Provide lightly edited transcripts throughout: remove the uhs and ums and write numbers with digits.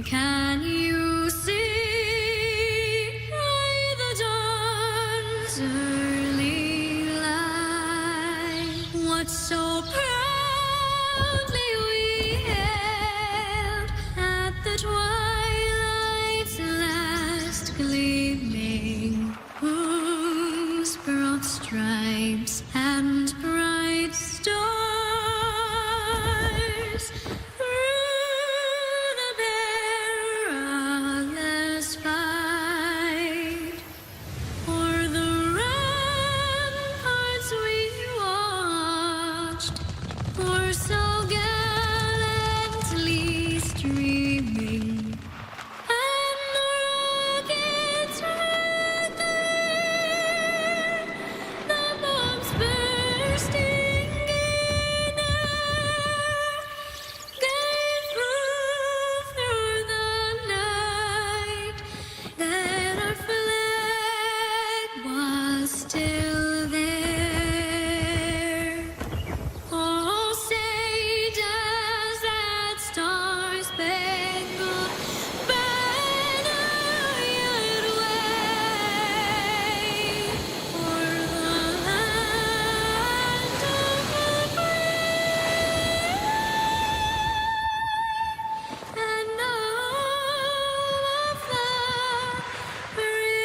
Can you see by the dawn's early light what so proudly we hailed at the twilight's last gleaming, whose broad stripes and bright stars through the perilous fight o'er the ramparts we watched, were so gallantly streaming, and the rockets red glare, the bombs bursting in air, gave proof through the night that our flag was still there. Oh, say does that star-spangled banner yet wave o'er the land of the brave and all of the brave?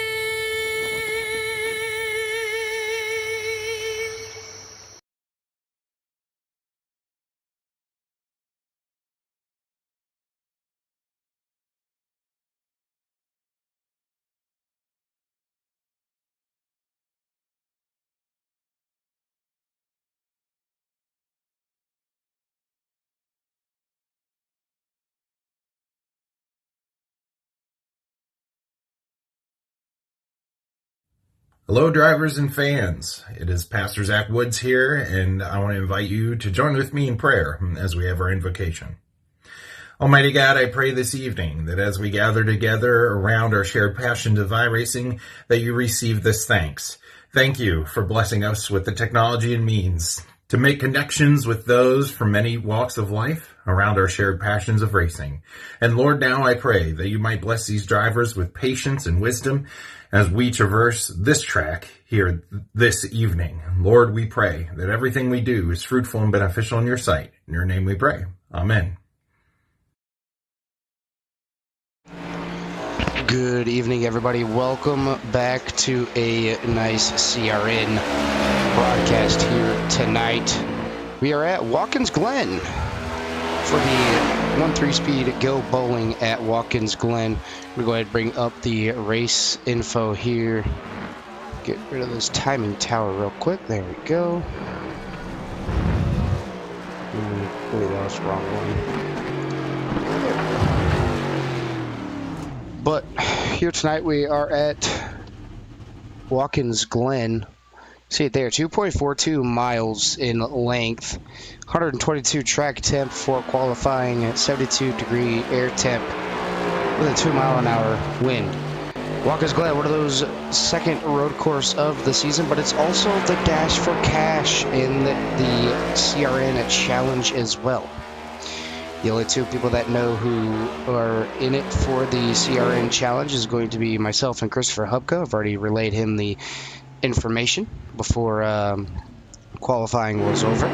Hello, drivers and fans. It is Pastor Zach Woods here, and I want to invite you to join with me in prayer as we have our invocation. Almighty God, I pray this evening that as we gather together around our shared passion of iRacing, that you receive this thanks. Thank you for blessing us with the technology and means to make connections with those from many walks of life around our shared passions of racing. And Lord, now I pray that you might bless these drivers with patience and wisdom as we traverse this track here this evening. Lord, we pray that everything we do is fruitful and beneficial in your sight. In your name we pray. Amen. Good evening, everybody. Welcome back to a nice CRN broadcast here tonight. We are at Watkins Glen for the 1-3 speed Go Bowling at Watkins Glen. We'll go ahead and bring up the race info here. Get rid of this timing tower real quick. There we go. Wait, that was the wrong one. But here tonight we are at Watkins Glen. See it there, 2.42 miles in length, 122 track temp for qualifying at 72-degree air temp with a 2-mile-an-hour wind. Watkins Glen, one of those second road course of the season, but it's also the Dash for Cash in the CRN Challenge as well. The only two people that know who are in it for the CRN Challenge is going to be myself and Christopher Hubka. I've already relayed him the information before qualifying was over.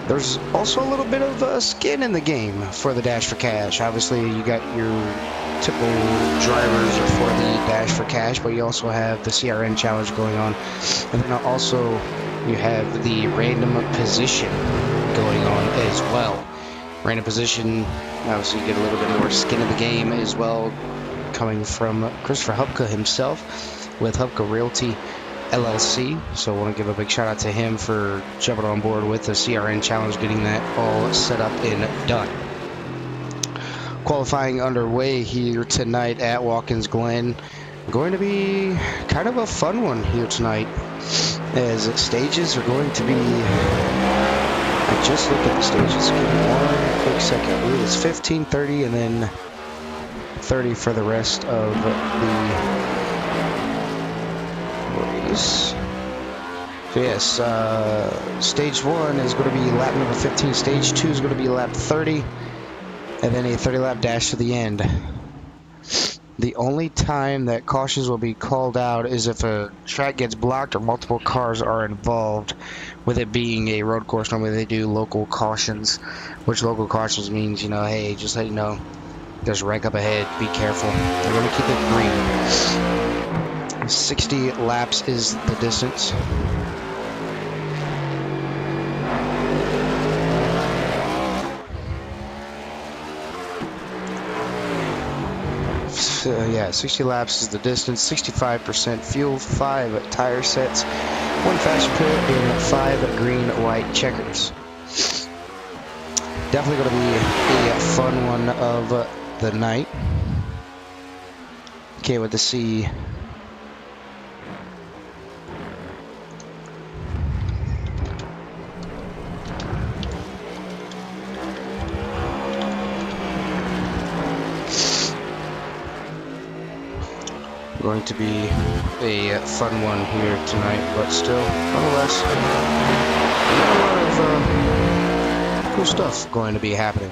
There's also a little bit of skin in the game for the Dash for Cash. Obviously, you got your typical drivers for the Dash for Cash, but you also have the CRN Challenge going on. And then also you have the random position going on as well. Random position, obviously you get a little bit more skin in the game as well, coming from Christopher Hubka himself with Hubka Realty LLC. So I want to give a big shout out to him for jumping on board with the CRN Challenge, getting that all set up and done. Qualifying underway here tonight at Watkins Glen. Going to be kind of a fun one here tonight, as stages are going to be, I just looked at the stages, give me one quick second. I believe it's 15, 30, and then 30 for the rest of the race. So yes, stage 1 is going to be lap number 15, stage 2 is going to be lap 30, and then a 30-lap dash to the end. The only time that cautions will be called out is if a track gets blocked or multiple cars are involved. With it being a road course, normally they do local cautions, which local cautions means, hey, just let you know, there's a wreck up ahead, be careful. They're going to keep it green. 60 laps is the distance. Yeah, 60 laps is the distance, 65% fuel, 5 tire sets, 1 fast pit, and 5 green, white checkers. Definitely going to be a fun one of the night. Okay, with the C. Going to be a fun one here tonight, but still, nonetheless, a lot of cool stuff going to be happening.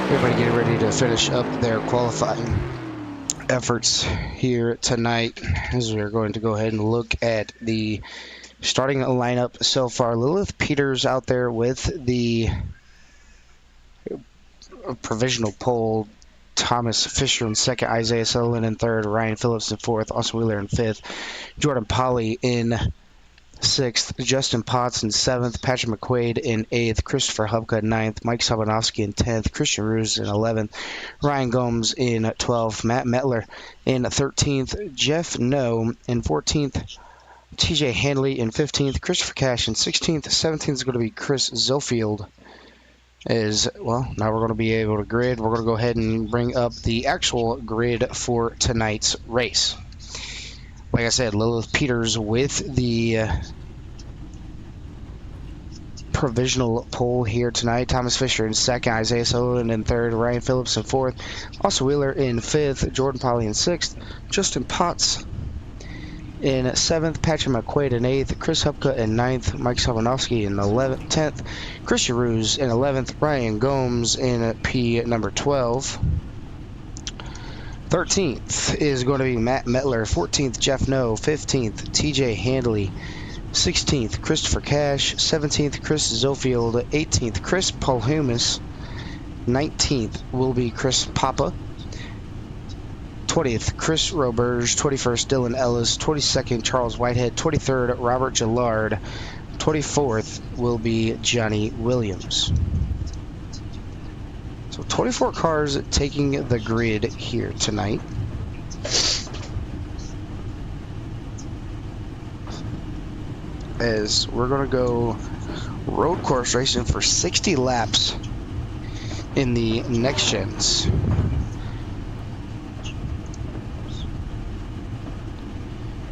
Everybody getting ready to finish up their qualifying efforts here tonight, as we're going to go ahead and look at the starting lineup so far. Lilith Peters out there with the provisional pole. Thomas Fisher in second, Isaiah Sutherland in third, Ryan Phillips in fourth, Austin Wheeler in fifth, Jordan Polly in sixth, Justin Potts in seventh, Patrick McQuaid in eighth, Christopher Hubka in ninth, Mike Sabanovsky in 10th, Christian Ruse in 11th, Ryan Gomes in 12th, Matt Metler in 13th, Jeff No in 14th, TJ Handley in 15th, Christopher Cash in 16th, 17th is going to be Chris Zofield. Now we're going to be able to grid. We're going to go ahead and bring up the actual grid for tonight's race. Like I said, Lilith Peters with the provisional pole here tonight. Thomas Fisher in second, Isaiah Sutherland in third, Ryan Phillips in fourth, Austin Wheeler in fifth, Jordan Polly in sixth, Justin Potts in seventh, Patrick McQuaid in eighth, Chris Hupka in ninth, Mike Sabanovsky in 10th, Christian Ruse in 11th, Ryan Gomes in P number 12. 13th is going to be Matt Metler, 14th, Jeff No, 15th, TJ Handley, 16th, Christopher Cash, 17th, Chris Zofield, 18th, Chris Polhumus, 19th will be Chris Papa, 20th, Chris Roberge, 21st, Dylan Ellis, 22nd, Charles Whitehead, 23rd, Robert Gillard, 24th will be Johnny Williams. So 24 cars taking the grid here tonight. As we're going to go road course racing for 60 laps in the next gens.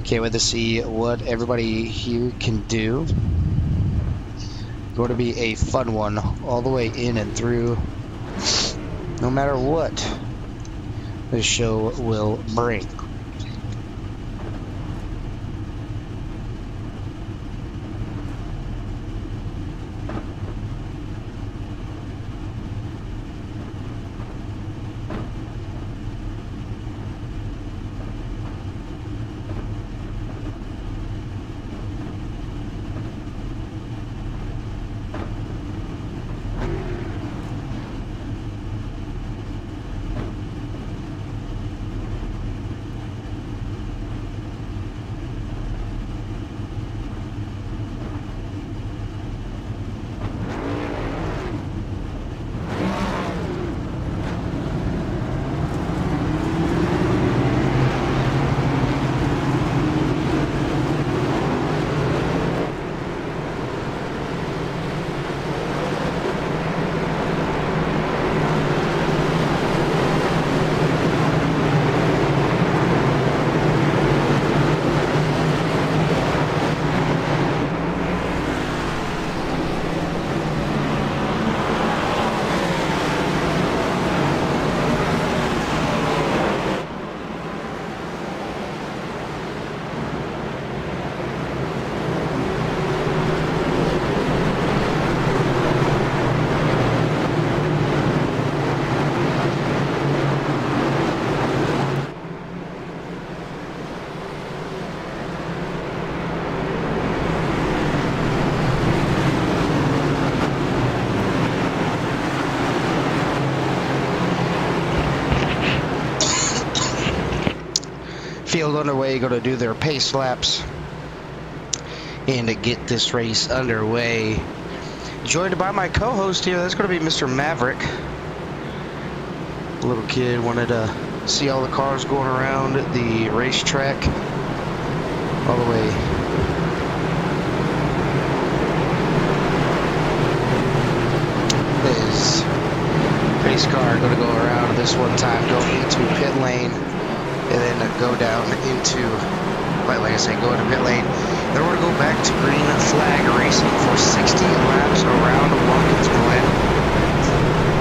Can't wait to see what everybody here can do. Going to be a fun one all the way in and through, no matter what this show will bring. field underway, going to do their pace laps and to get this race underway. Joined by my co-host here, that's going to be Mr. Maverick. Little kid wanted to see all the cars going around the racetrack all the way. His pace car going to go around this one time, go into pit lane, and then go down into, like I say, go into pit lane. Then we're going to go back to green flag racing for 60 laps around Watkins Glen.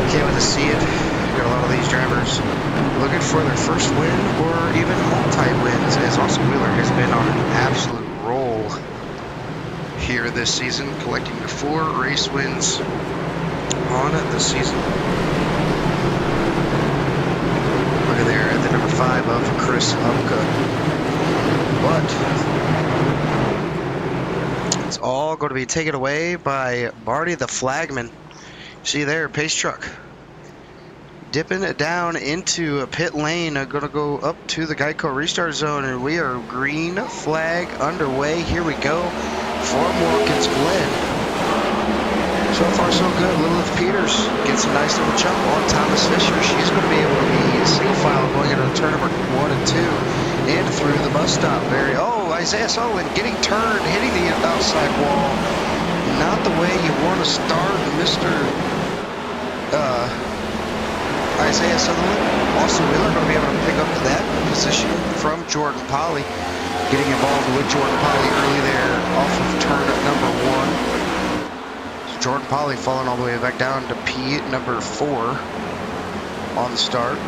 Can't wait to see it. Got a lot of these drivers looking for their first win or even multi-wins, as Austin Wheeler has been on an absolute roll here this season, collecting 4 race wins on the season. Look at there at the number 5 of Chris Upka. But it's all going to be taken away by Marty the Flagman. See there, pace truck. Dipping it down into a pit lane, going to go up to the Geico restart zone, and we are green flag underway. Here we go from Watkins Glen. So far so good. Lilith Peters gets a nice little jump on Thomas Fisher. She's going to be able to be single file going into turn number 1 and 2 and through the bus stop. Isaiah Sullivan getting turned, hitting the outside wall. Not the way you want to start, Mr. Isaiah Sutherland. Austin Wheeler going to be able to pick up that position from Jordan Polly. Getting involved with Jordan Polly early there off of turn number 1. So Jordan Polly falling all the way back down to P number 4 on the start.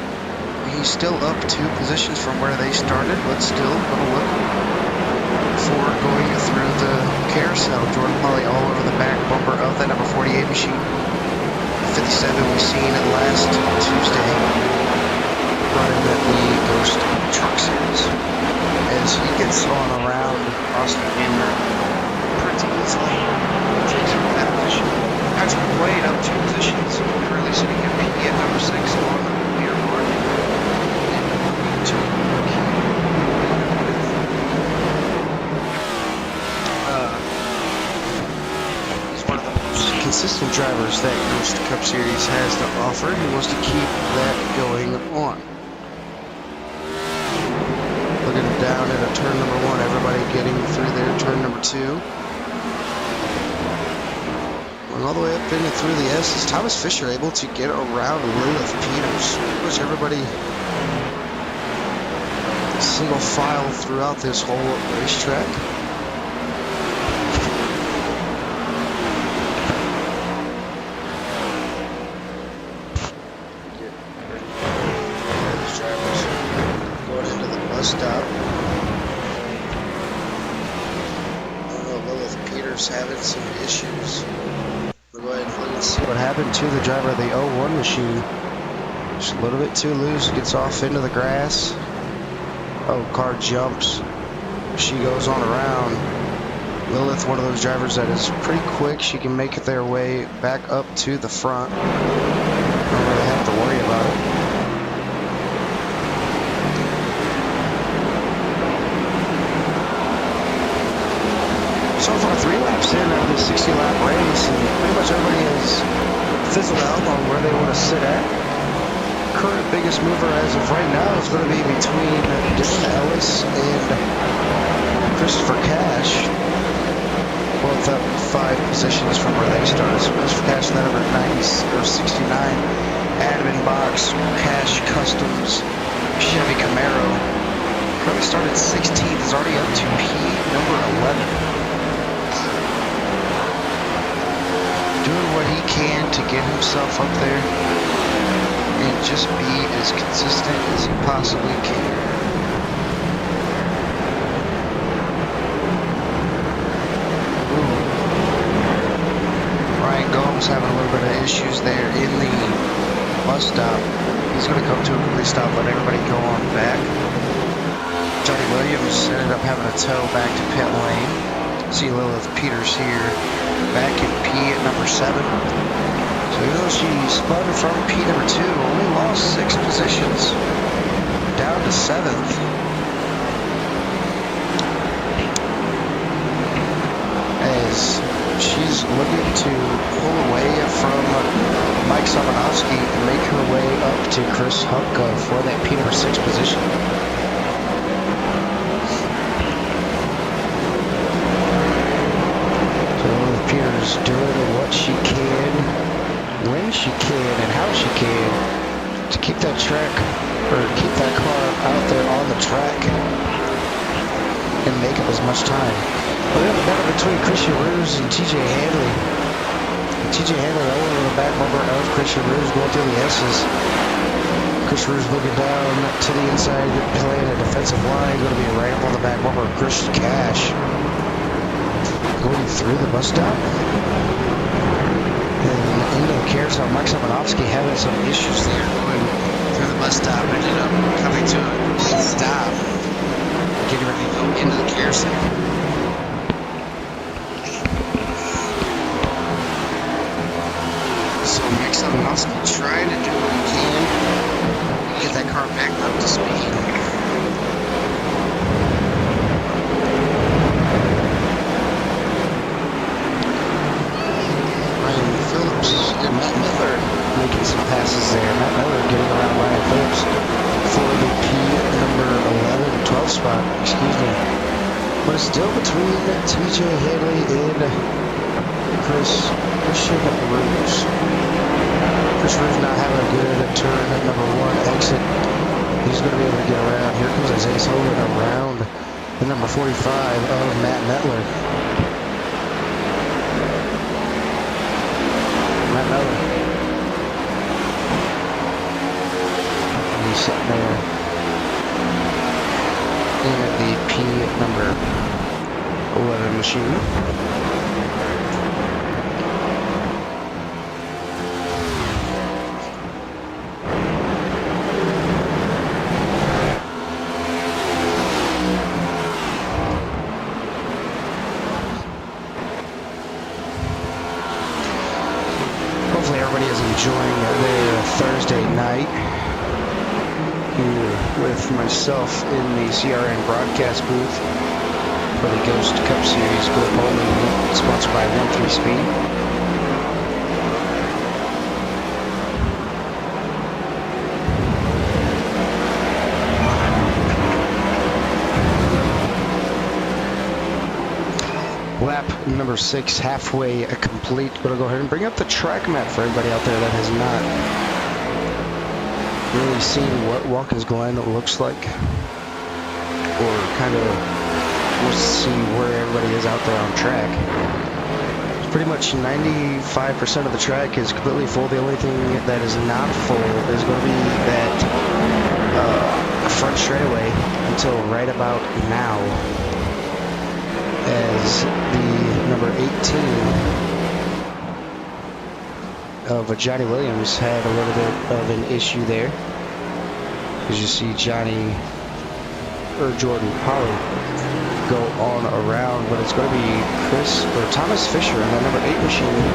He's still up 2 positions from where they started, but still going to look for going through the carousel. Jordan Polly all over the back bumper of that number 48 machine. 57 we've seen last Tuesday running the Ghost Truck Series. As he gets on around Austin Wheeler pretty easily, takes him that position. Patrick Wade up 2 positions, currently sitting at P at number 6 on the leaderboard. Consistent drivers that Ghost Cup Series has to offer. He wants to keep that going on. Looking down at a turn number 1, everybody getting through their turn number 2. Going all the way up in and through the S. Is Thomas Fisher able to get around Lilith Peters? Pretty much everybody single file throughout this whole racetrack. Stop. Lilith Peters having some issues. We'll go ahead and look and see what happened to the driver of the 01 machine. Just a little bit too loose, gets off into the grass. Car jumps. She goes on around. Lilith, one of those drivers that is pretty quick. She can make their way back up to the front. Don't really have to worry about it. So far, 3 laps in of this 60-lap race, and pretty much everybody has fizzled out on where they want to sit at. Current biggest mover as of right now is going to be between Dylan Ellis and Christopher Cash. Both up 5 positions from where they started. So Christopher Cash, that number 69. Admin Box, Cash Customs, Chevy Camaro. Currently started 16th, is already up to P number 11. Doing what he can to get himself up there and just be as consistent as he possibly can. Ryan Gomes having a little bit of issues there in the bus stop. He's going to come to a complete stop, let everybody go on back. Johnny Williams ended up having a tow back to pit lane. See Lilith Peters here, back in P at number 7. So even though she spun from P number 2, only lost 6 positions, down to 7th. as she's looking to pull away from Mike Samanovsky and make her way up to Chris Hupka for that P number 6 position. So Peter's doing what she can, when she can, and how she can to keep that track, or keep that car out there on the track and make up as much time. But we have a battle between Christian Ruse and TJ Hanley. TJ Hanley over the back bumper of Christian Ruse going through the S's. Chris Ruse looking down to the inside, playing a defensive line, going to be right up on the back bumper of Chris Cash. Going through the bus stop. And into the carousel, Mike Samanovsky having some issues there going through the bus stop. Ended up coming to a complete stop. Getting ready to go into the carousel. So Mike Samanovsky trying to do what he can. Get that car back up to speed. And Matt Miller making some passes there. Matt Miller getting around Ryan Phillips for the P number 11, 12 spot, excuse me. But it's still between TJ Hanley and Christian Ruse. Chris Ruse not having a good turn at number 1 exit. He's going to be able to get around. Here comes Isaiah Sullivan around the number 45 of Matt Mettler. Matt Miller. And he's sitting there in the P number 11 machine. Hopefully everybody is enjoying their Thursday night here with myself in the CRN broadcast booth for the Ghost Cup Series Go Bowling, sponsored by 1-3 Speed. Lap number 6, halfway complete. Gonna go ahead and bring up the track map for everybody out there that has not really seen what Watkins Glen looks like, or kind of wants to see where everybody is out there on track. Pretty much 95% of the track is completely full. The only thing that is not full is going to be that front straightaway until right about now, as the number 18 of Johnny Williams had a little bit of an issue there. As you see Jordan Pollard go on around, but it's going to be Thomas Fisher in that number 8 machine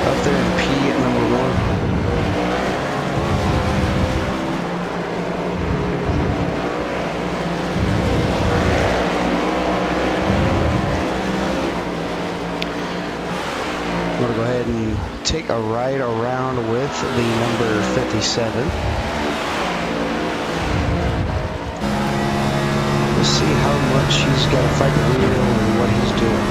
up there in P at number 1. I'm going to go ahead and take a ride around with the number 57. We'll see how much he's got to fight the wheel and what he's doing.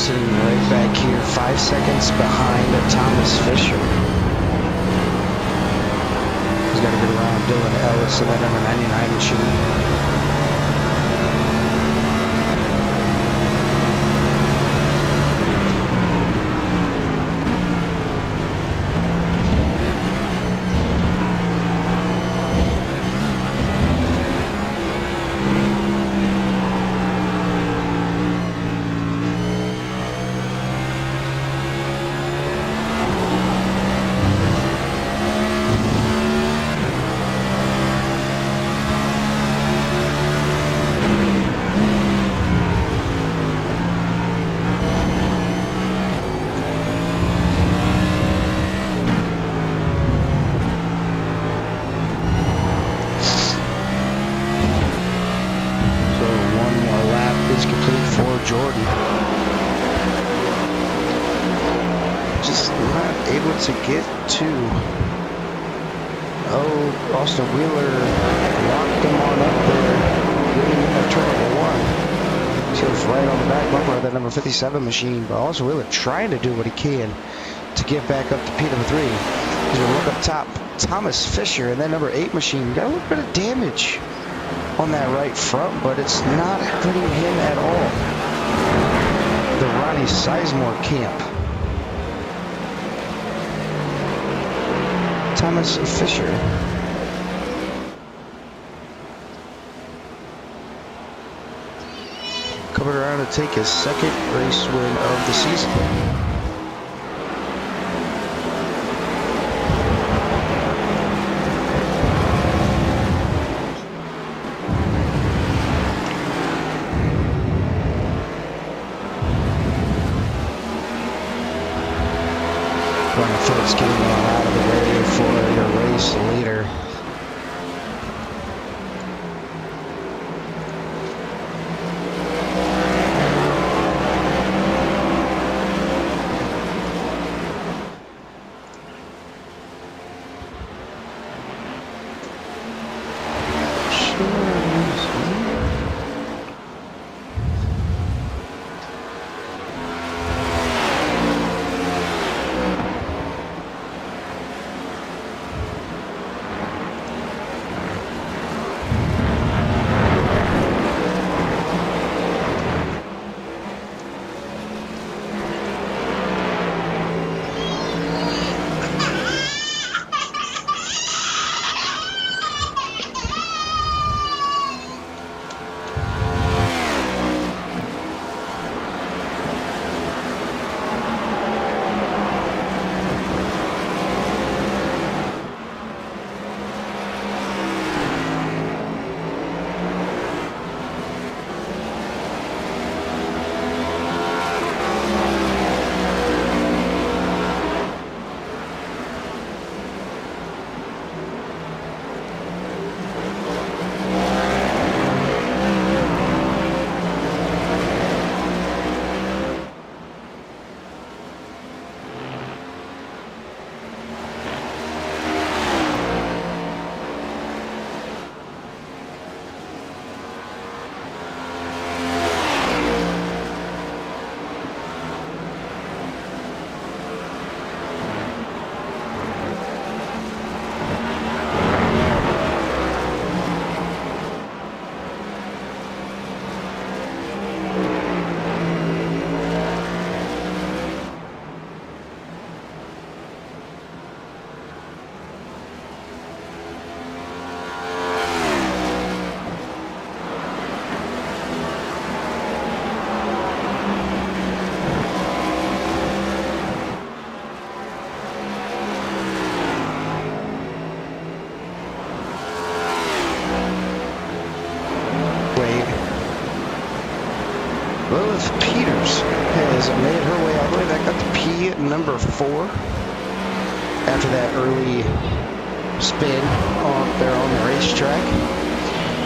sitting right back here, 5 seconds behind Thomas Fisher. He's got to get around Dylan Ellis in that number 99 machine. To get to Austin Wheeler locked them on up there, getting in that turn number 1. He was right on the back bumper of that number 57 machine, but Austin Wheeler trying to do what he can to get back up to P number 3. He's going to look up top, Thomas Fisher, and that number 8 machine got a little bit of damage on that right front, but it's not hurting him at all. The Ronnie Sizemore camp. Thomas Fisher. Coming around to take his second race win of the season. Phillips getting out of the way for the race leader. Lilith Peters has made her way all the way back up to P number 4 after that early spin there on the racetrack.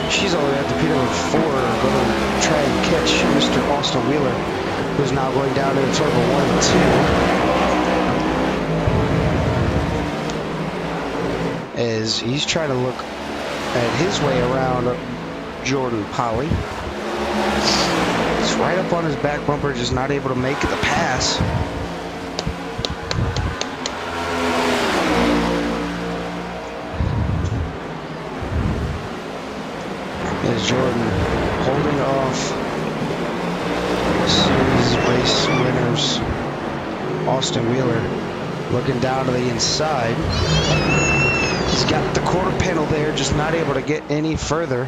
She's all the way up to P number 4, going to try and catch Mr. Austin Wheeler, who's now going down into turn number 1 and 2. As he's trying to look at his way around Jordan Polly. He's right up on his back bumper, just not able to make the pass. As Jordan holding off series race winners Austin Wheeler, looking down to the inside. He's got the quarter panel there, just not able to get any further.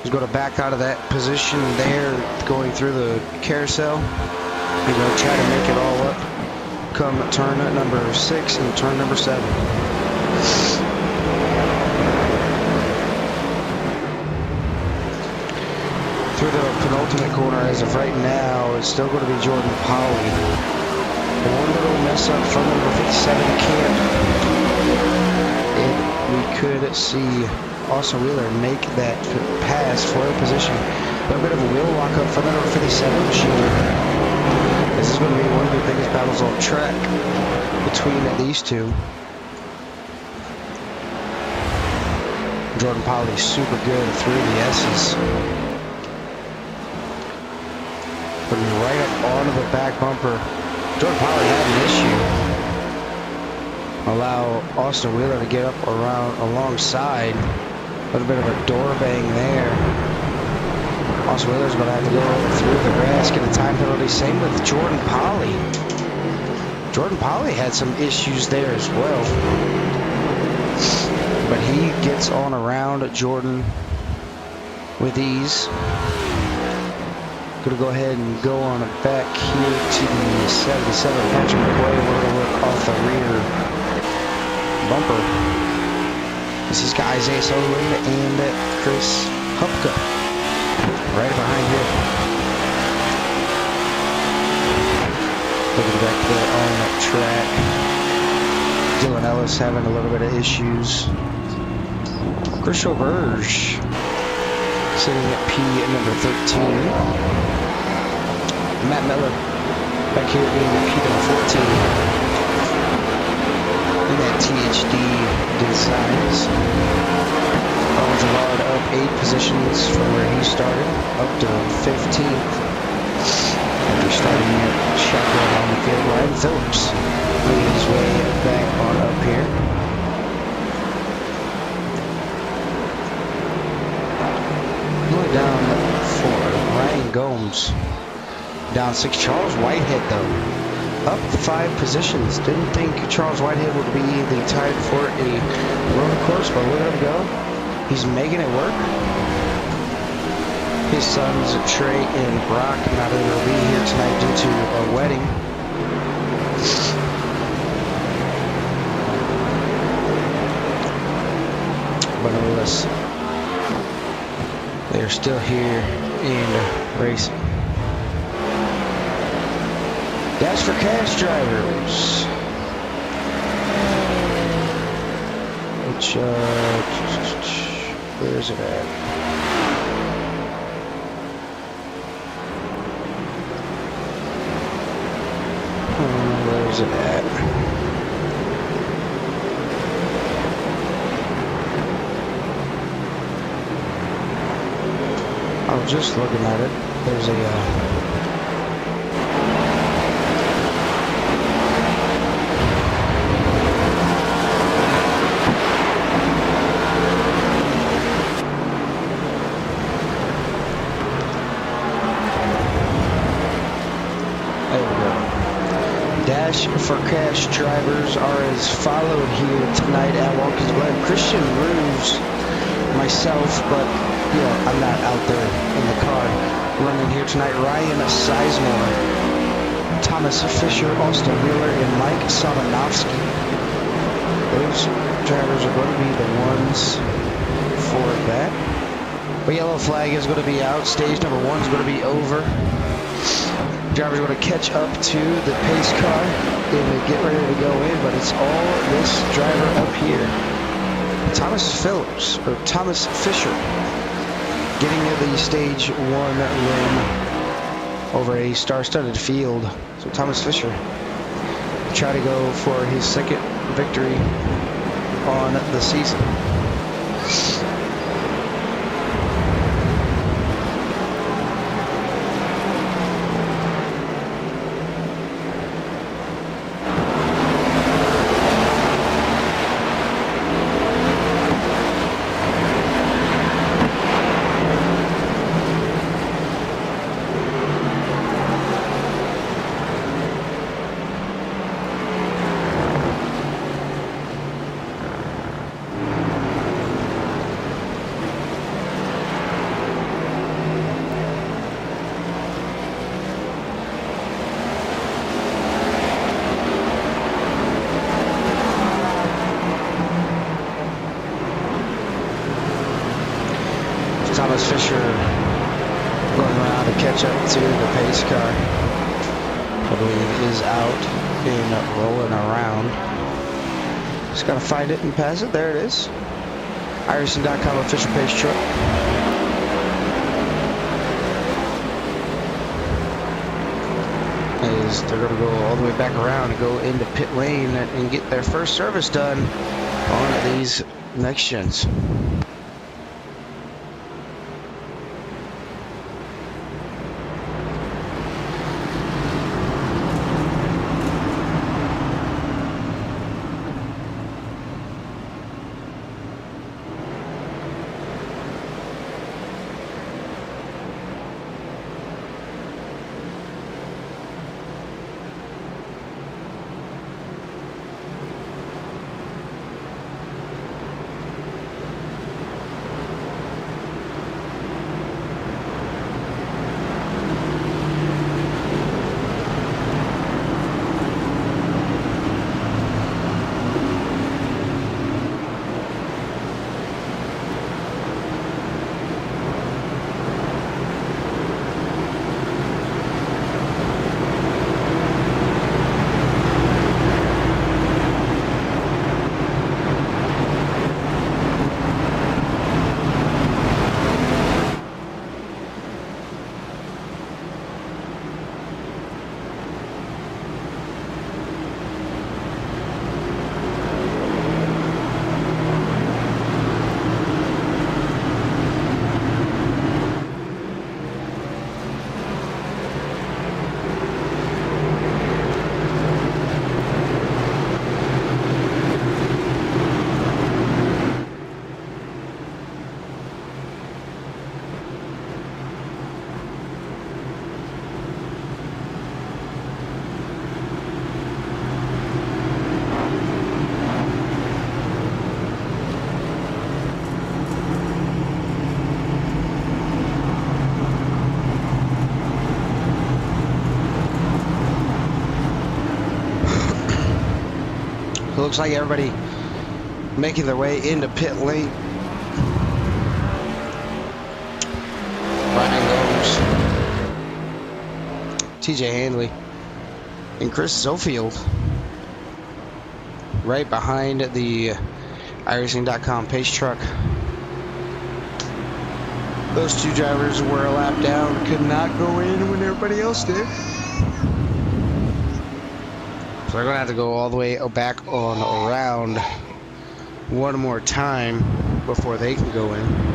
He's going to back out of that position there, going through the carousel. He's going to try to make it all up come turn number 6 and turn number 7. Through the penultimate corner as of right now, it's still going to be Jordan Polly. One little mess up from number 57 camp, and we could see Austin Wheeler make that pass for the position. A little bit of a wheel lock up from the number 57 machine. This is going to be one of the biggest battles on track between these two. Jordan Polly super good through the S's. Putting right up onto the back bumper. Jordan Polly had an issue. Allow Austin Wheeler to get up around alongside. A little bit of a door bang there. Austin Wheeler's going to have to go through the grass, get a time penalty. Same with Jordan Polly. Jordan Polly had some issues there as well. But he gets on around Jordan with ease. Going to go ahead and go on back here to the 77. Patrick McCoy will look off the rear bumper. This is Isaiah Sullivan and Chris Hupka right behind him. Looking back there on the track. Dylan Ellis having a little bit of issues. Chris Auberge sitting at P at number 13. Matt Miller back here in P number 14. In that THD Designs. Owen Gerard up 8 positions from where he started, up to 15th. After starting at shotgun on the field, Ryan Phillips making his way back on up here. Going down 4, Ryan Gomes. Down 6, Charles Whitehead though. Up 5 positions. Didn't think Charles Whitehead would be the type for a road course, but look at him go. He's making it work. His sons Trey and Brock not able to be here tonight due to a wedding. But nonetheless, they are still here in racing. Dash for cash drivers. Which, where is it at? Where is it at? I was just looking at it. There's a dash for cash drivers are as followed here tonight at Watkins Glen. Christian Roos, myself, but I'm not out there in the car running here tonight. Ryan Sizemore, Thomas Fisher, Austin Wheeler, and Mike Solonovsky. Those drivers are going to be the ones for that. The yellow flag is going to be out. Stage number 1 is going to be over. Drivers are going to catch up to the pace car and get ready to go in, but it's all this driver up here. Thomas Fisher getting the stage 1 win over a star-studded field. So Thomas Fisher try to go for his 2nd victory on the season. catch up to the pace car. I believe is out and rolling around. Just gotta find it and pass it. There it is. iRacing.com official pace truck. As they're gonna go all the way back around and go into pit lane and get their first service done on these next gens. Looks like everybody making their way into pit lane. Ryan Gomes, TJ Handley, and Chris Zofield right behind the iRacing.com pace truck. Those two drivers were a lap down, could not go in when everybody else did. So they're going to have to go all the way back on around one more time before they can go in.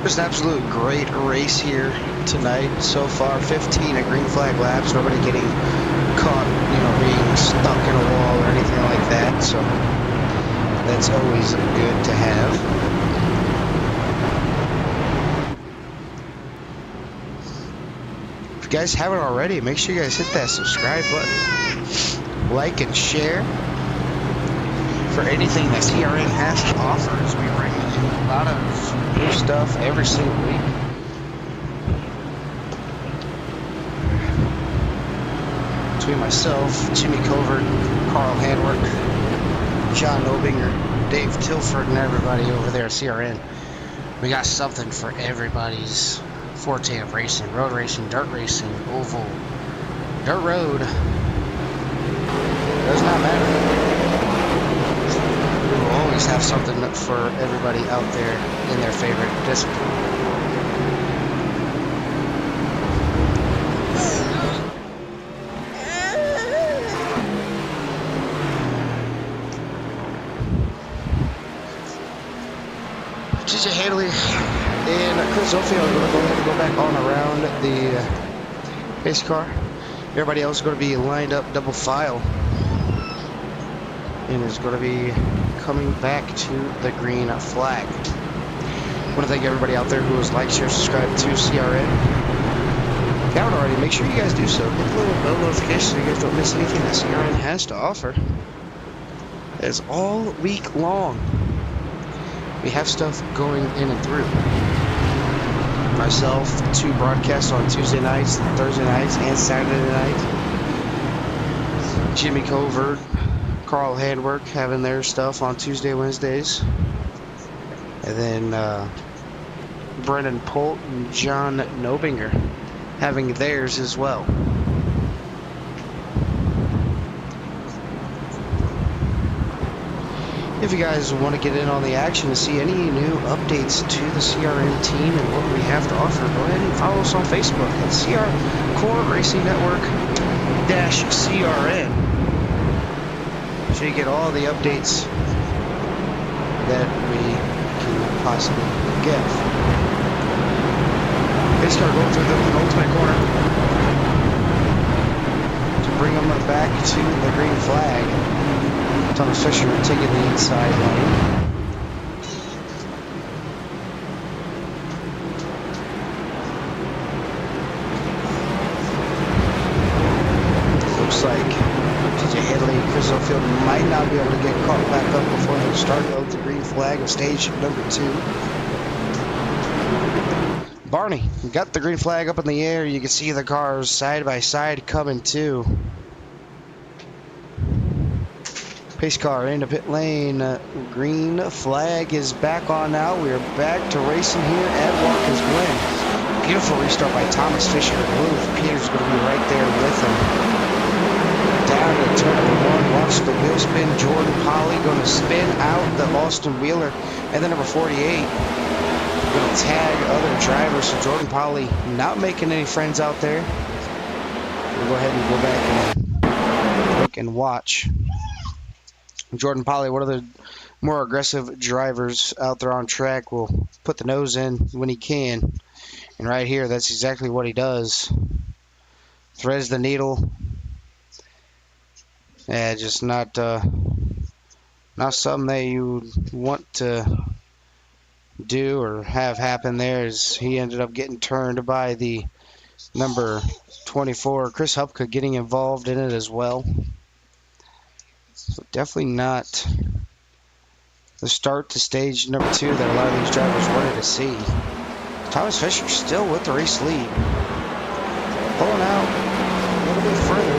Just an absolute great race here tonight so far. 15 at green flag laps. Nobody getting caught, being stuck in a wall or anything like that. So that's always good to have. If you guys haven't already, make sure you guys hit that subscribe button, like and share for anything that CRN has to offer, as we bring in a lot of new stuff every single week. Between myself, Jimmy Covert, Carl Hanwork, John Obinger, Dave Tilford, and everybody over there at CRN, we got something for everybody's forte of racing. Road racing, dirt racing, oval, dirt road. Does not matter. We will always have something for everybody out there in their favorite discipline. TJ Handley and Chris Zofield are going to go ahead and go back on around the pace car. Everybody else is going to be lined up double file and is going to be coming back to the green flag. I want to thank everybody out there who has liked, share, subscribed to CRN. If you haven't already, make sure you guys do so. Hit the little bell notification so you guys don't miss anything that CRN has to offer. It's all week long. We have stuff going in and through. Myself, 2 broadcasts on Tuesday nights, Thursday nights, and Saturday night. Jimmy Covert, Carl Handwork having their stuff on Tuesday, Wednesdays. And then Brendan Polt and John Nobinger having theirs as well. If you guys want to get in on the action to see any new updates to the CRN team and what we have to offer, go ahead and follow us on Facebook at CR Core Racing Network -CRN. So you get all the updates that we can possibly give. Pace car going through the penultimate corner to bring them back to the green flag. Thomas Fisher taking the inside lane. Looks like TJ Headley and Chris O'Field might not be able to get caught back up before the start of the green flag of stage number 2. Barney got the green flag up in the air. You can see the cars side by side coming too. Pace car into pit lane. Green flag is back on now. We are back to racing here at Watkins Glen. Beautiful restart by Thomas Fisher. Wolf Peters going to be right there with him. Down to turn number 1. Watch the wheel spin. Jordan Polly going to spin out the Austin Wheeler. And then number 48 going to tag other drivers. So Jordan Polly not making any friends out there. We'll go ahead and go back and look and watch. Jordan Polly, one of the more aggressive drivers out there on track, will put the nose in when he can. And right here, that's exactly what he does. Threads the needle. Yeah, just not something that you want to do or have happen there, as he ended up getting turned by the number 24. Chris Hupka getting involved in it as well. So definitely not the start to stage number 2 that a lot of these drivers wanted to see. Thomas Fisher still with the race lead. Pulling out a little bit further.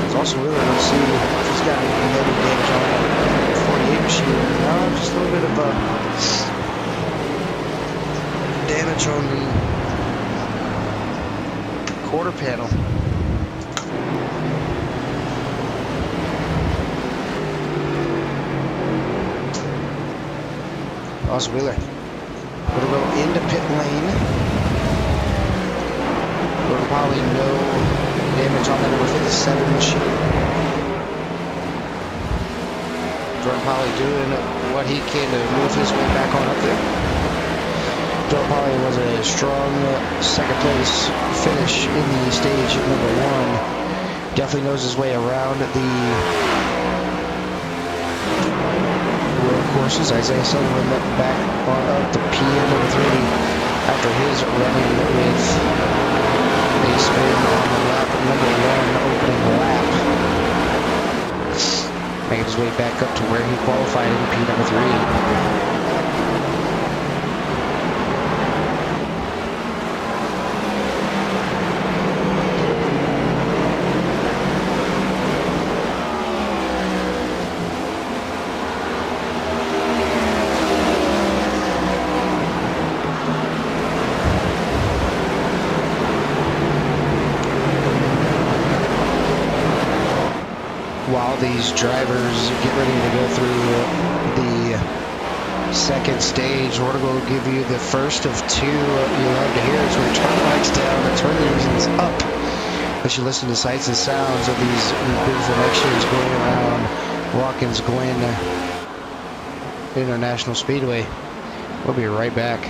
It's also really going to see if he's got any heavy damage on that 48 machine. No, just a little bit of damage on the quarter panel. Austin Wheeler going to go into pit lane. Jordan Polly, no damage on that number 57 machine. Jordan Polly doing what he can to move his way back on up there. Jordan Polly was a strong second place finish in the stage number 1. Definitely knows his way around the courses. Isaiah Sutherland back on up to P number 3 after his running with a spin on the lap number 1 opening lap. Making his way back up to where he qualified in P number 3. While these drivers get ready to go through the second stage, we're going to give you the first of 2 you love to hear as we turn the lights down and turn the engines up as you listen to sights and sounds of these beautiful actions going around Watkins Glen International Speedway. We'll be right back.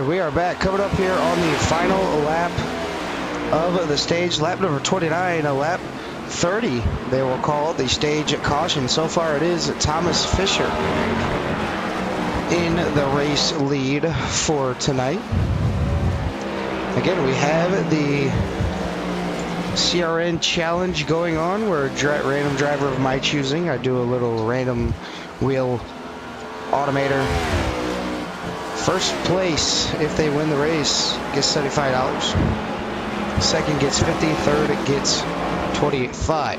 right, we are back. Coming up here on the final lap of the stage, lap number 29, a lap 30, they will call the stage caution. So far it is Thomas Fisher in the race lead for tonight. Again, we have the CRN challenge going on where random driver of my choosing, I do a little random wheel automator. First place, if they win the race, gets $75. Second gets $50, third gets $25.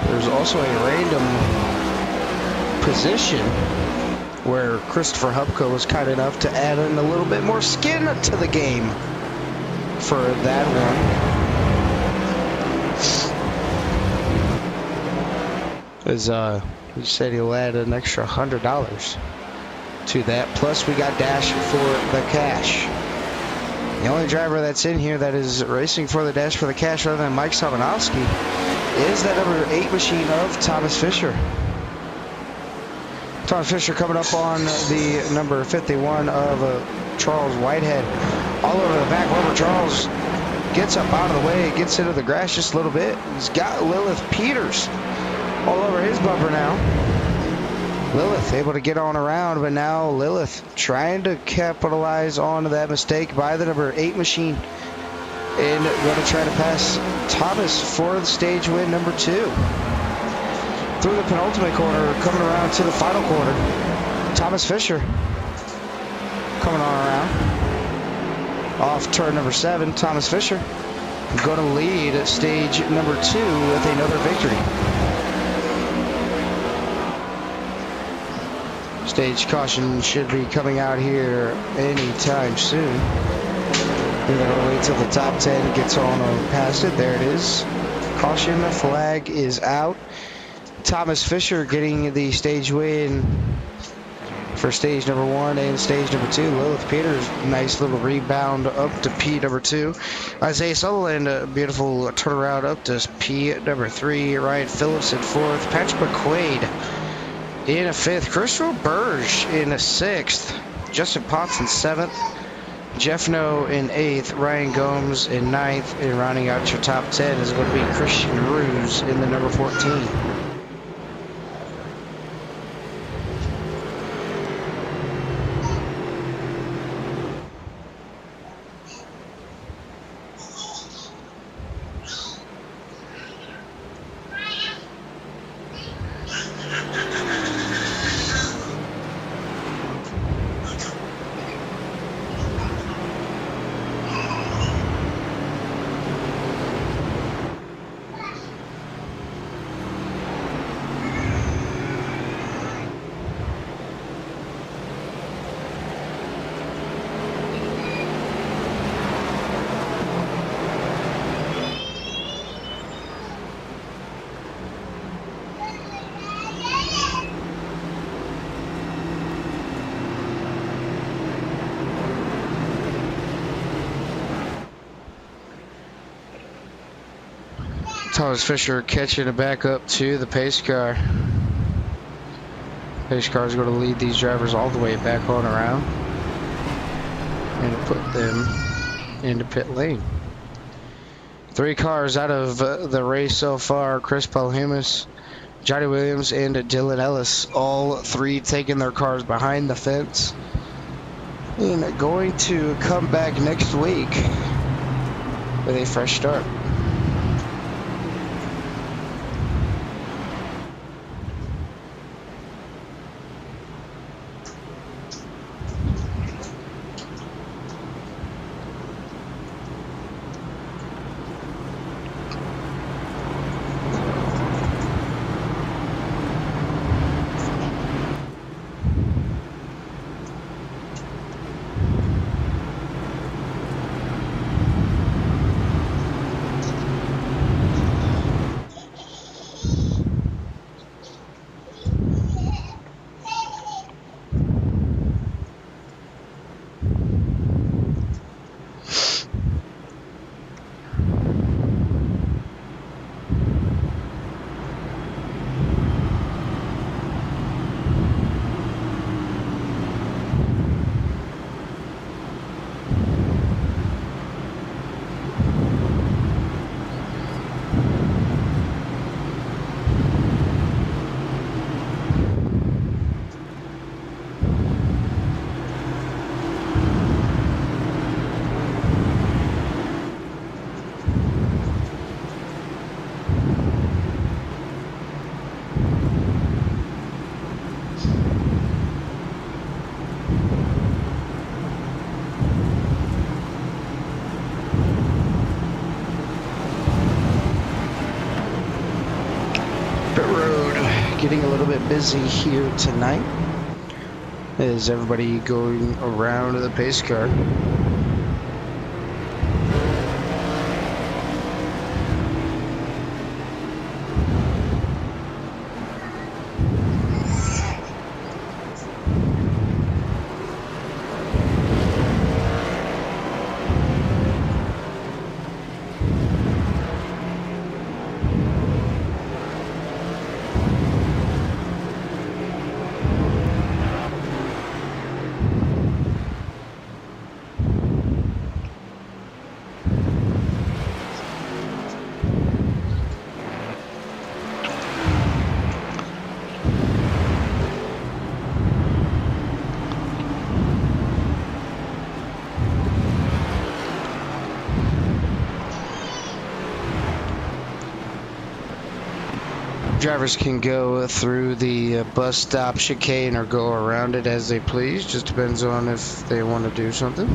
There's also a random position where Christopher Hubko was kind enough to add in a little bit more skin to the game for that one. As he said, he'll add an extra $100 to that. Plus, we got Dash for the cash. The only driver that's in here that is racing for the Dash for the cash other than Mike Sabanowski is that number 8 machine of Thomas Fisher. Thomas Fisher coming up on the number 51 of Charles Whitehead. All over the back. Robert Charles gets up out of the way, gets into the grass just a little bit. He's got Lilith Peters all over his bumper now. Lilith able to get on around, but now Lilith trying to capitalize on that mistake by the number 8 machine and going to try to pass Thomas for the stage win number 2. Through the penultimate corner, coming around to the final corner, Thomas Fisher coming on around. Off turn number 7, Thomas Fisher going to lead at stage number 2 with another victory. Stage caution should be coming out here anytime soon. We're going to wait till the top 10 gets on past it. There it is. Caution flag is out. Thomas Fisher getting the stage win for stage number 1 and stage number 2. Lilith Peters, nice little rebound up to P number 2. Isaiah Sutherland, a beautiful turnaround up to P number 3. Ryan Phillips in 4th. Patrick McQuaid in a 5th. Crystal Burge in a 6th. Justin Potts in 7th. Jeff No in 8th. Ryan Gomes in 9th. And rounding out your top 10 is going to be Christian Ruse in the number 14. Thomas Fisher catching it back up to the pace car. Pace car is going to lead these drivers all the way back on around and put them into pit lane. 3 cars out of the race so far. Chris Palhumus, Johnny Williams, and Dylan Ellis. All 3 taking their cars behind the fence and going to come back next week with a fresh start. getting a little bit busy here tonight. Is everybody going around the pace car? Drivers can go through the bus stop chicane or go around it as they please. Just depends on if they want to do something.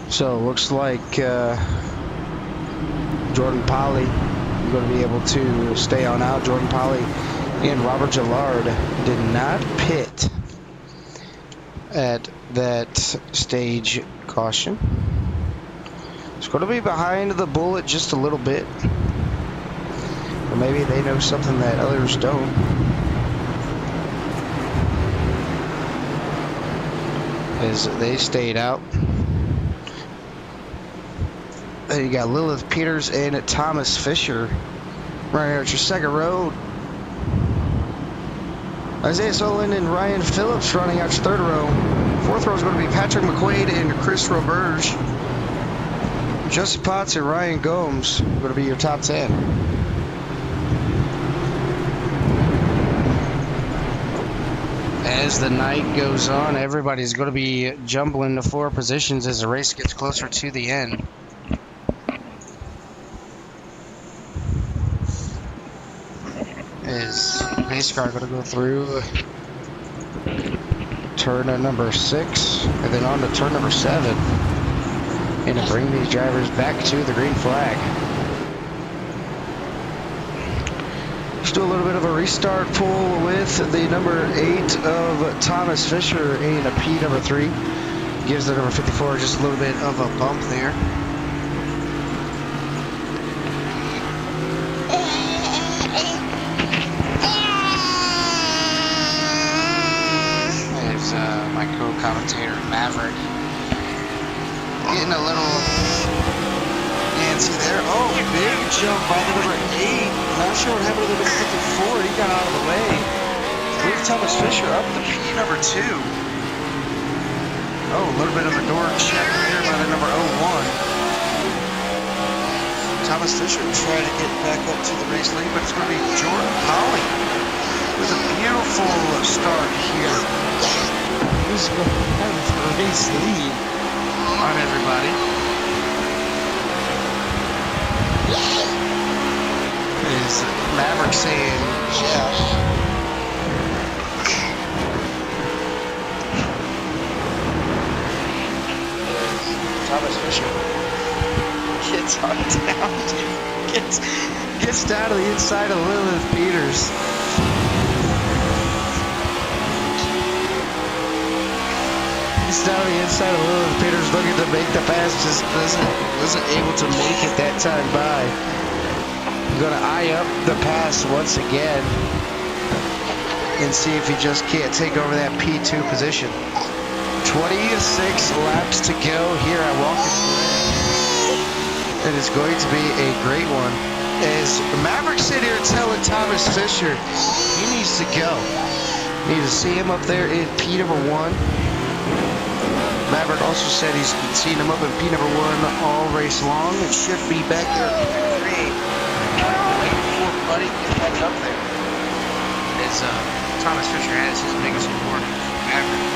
So it looks like Jordan Polly is going to be able to stay on out. Jordan Polly and Robert Gillard did not pit at that stage caution. It's going to be behind the bullet just a little bit. Or maybe they know something that others don't. As they stayed out. Then you got Lilith Peters and Thomas Fisher right here at your second row. Isaiah Solon and Ryan Phillips running out your third row. Fourth row is going to be Patrick McQuaid and Chris Roberge. Justin Potts and Ryan Gomes going to be your top 10. As the night goes on, everybody's going to be jumbling to four positions as the race gets closer to the end. Is pace car going to go through turn number 6 and then on to turn number 7 and to bring these drivers back to the green flag. Let's do a little bit of a restart pull with the number 8 of Thomas Fisher and a P number 3. Gives the number 54 just a little bit of a bump there. My co-commentator Maverick getting a little antsy there. Oh, big jump by the number 8. Not sure what happened to the number 54. He got out of the way. Move Thomas Fisher up to P number 2. Oh, a little bit of a door check there by the number 01. Thomas Fisher trying to get back up to the race lead, but it's going to be Jordan Polly going to have a race lead on everybody. Is Maverick saying Jeff? Thomas Fisher gets on down, gets down to the inside of Lilith Peters. Gets down to the inside of Lilith Peters, looking to make the pass, just wasn't able to make it that time by. He's going to eye up the pass once again and see if he just can't take over that P2 position. 26 laps to go here at Watkins Glen. It is going to be a great one. As Maverick sit here telling Thomas Fisher he needs to go. Need to see him up there in P number 1. Maverick also said he's seen him up in P number 1 all race long and should be back there in P3. Waiting for Buddy to get back up there. As Thomas Fisher has his biggest support, Maverick.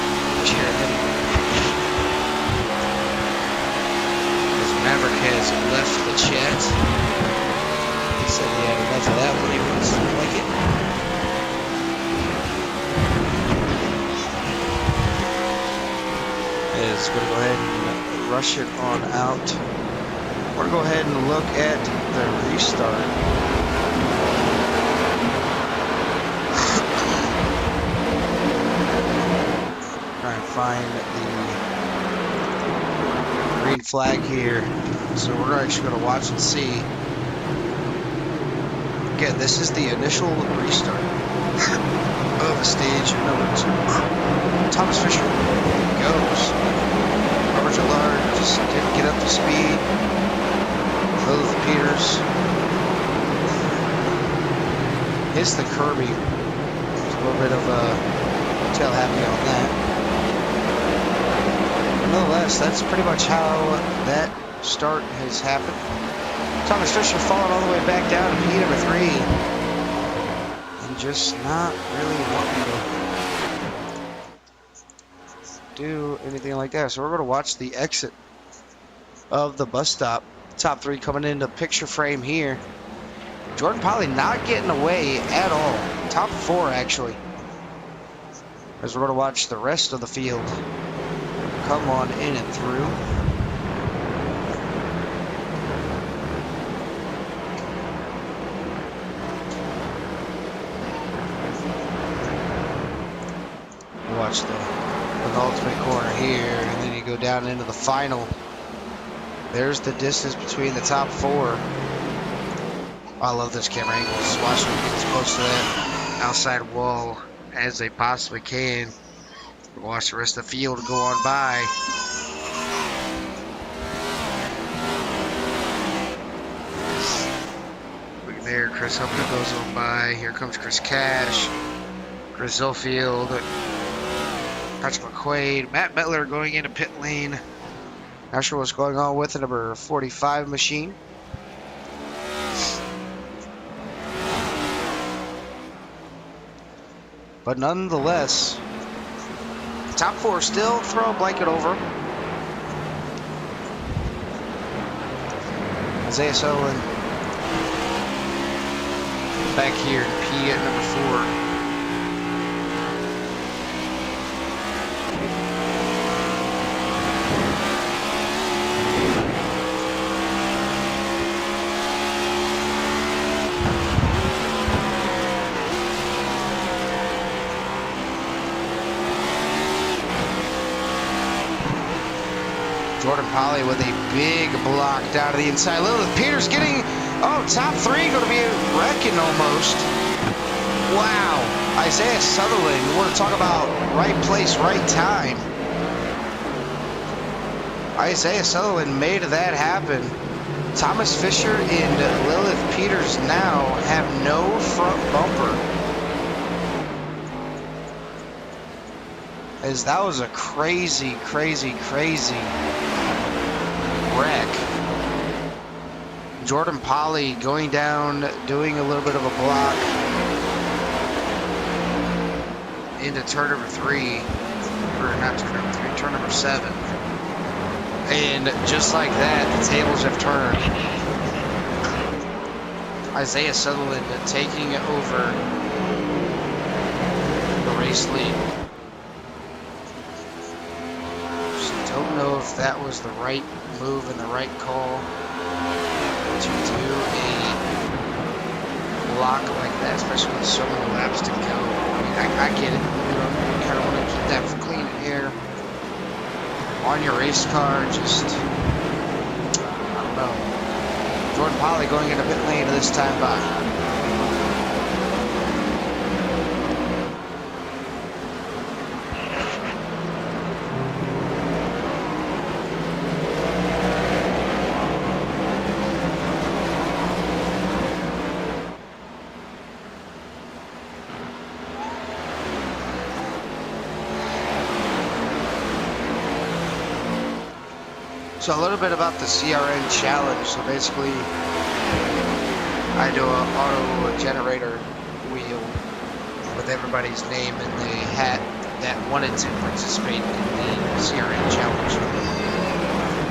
As Maverick has left the chat, he said he had enough of that when he was like it. Is going to go ahead and rush it on out. We're going to go ahead and look at the restart. Try and find the green flag here. So we're actually going to watch and see. Again, this is the initial restart of stage number 2. Thomas Fisher goes. Robert Gillard just didn't get up to speed. Lilith Peters hits the Kirby. There's a little bit of a tail happy on that. Nonetheless, that's pretty much how that start has happened. Thomas Fisher falling all the way back down to P number 3 and just not really wanting to do anything like that. So we're going to watch the exit of the bus stop. Top 3 coming into picture frame here. Jordan Polley not getting away at all. Top 4 actually. As we're going to watch the rest of the field come on in and through. Watch the penultimate corner here, and then you go down into the final. There's the distance between the top 4. I love this camera angle. Just watch them get as close to that outside wall as they possibly can. Watch the rest of the field go on by. Look there, Chris Hupka goes on by. Here comes Chris Cash, Chris Zofield, Patrick McQuaid, Matt Mettler going into pit lane. Not sure what's going on with the number 45 machine. But nonetheless, top 4 still throw a blanket over. Isaiah Sutherland back here in P at number 4. Jordan Polley with a big block down to the inside. Lilith Peters getting, top 3 going to be wrecking almost. Wow. Isaiah Sutherland, we want to talk about right place, right time. Isaiah Sutherland made that happen. Thomas Fisher and Lilith Peters now have no front bumper. As that was a crazy, crazy, crazy wreck. Jordan Polley going down, doing a little bit of a block into turn number 3. not turn number 3, turn number 7. And just like that, the tables have turned. Isaiah Sutherland taking over the race lead. Just don't know if that was the right move and the right call to do a block like that, especially with so many laps to go. I mean, I get it. You kind of want to keep that clean air on your race car. Just, I don't know. Jordan Polley going into pit lane this time by. So a little bit about the CRN challenge. So basically, I do an auto generator wheel with everybody's name in the hat that wanted to participate in the CRN challenge.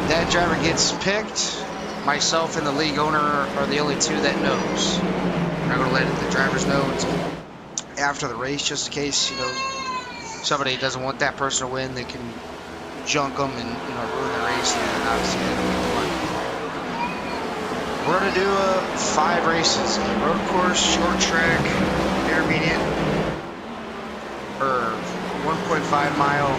That driver gets picked. Myself and the league owner are the only two that knows. I'm not going to let the drivers know until after the race, just in case, you know, somebody doesn't want that person to win. They can junk them and, you know, ruin the race, and obviously they don't want to win. We're going to do 5 races: a road course, short track, intermediate, or 1.5 mile.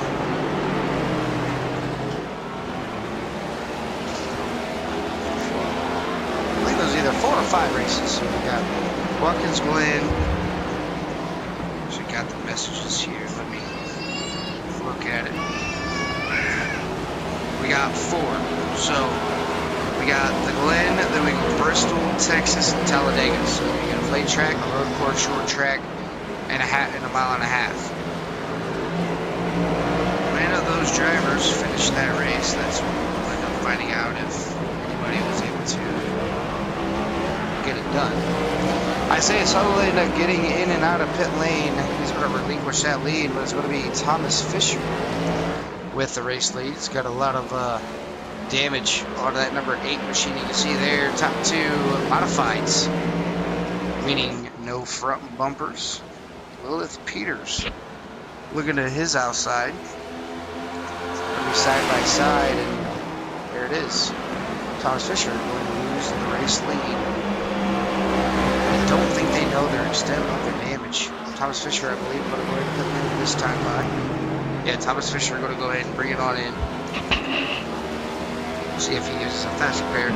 I think there's either 4 or 5 races. So we got Watkins Glen. So we got the messages here. Let me look at it. We got 4. So we got the Glen, then we go Bristol, Texas, and Talladega. So you got a flat track, a road course, short track, and a mile and a half. When those drivers finish that race, that's when we'll end up finding out if anybody was able to get it done. Isaiah Sutherland getting in and out of pit lane. He's going to relinquish that lead, but it's going to be Thomas Fisher with the race lead. It's got a lot of damage on that number 8 machine. You can see there, top 2 modifieds, meaning no front bumpers. Lilith Peters looking at his outside. It'll be side by side, and there it is. Thomas Fisher going to lose the race lead. I don't think they know their extent of their damage. Thomas Fisher, I believe, going to go ahead and put in this time by. Yeah, Thomas Fisher going to go ahead and bring it on in. See if he uses a fast repair.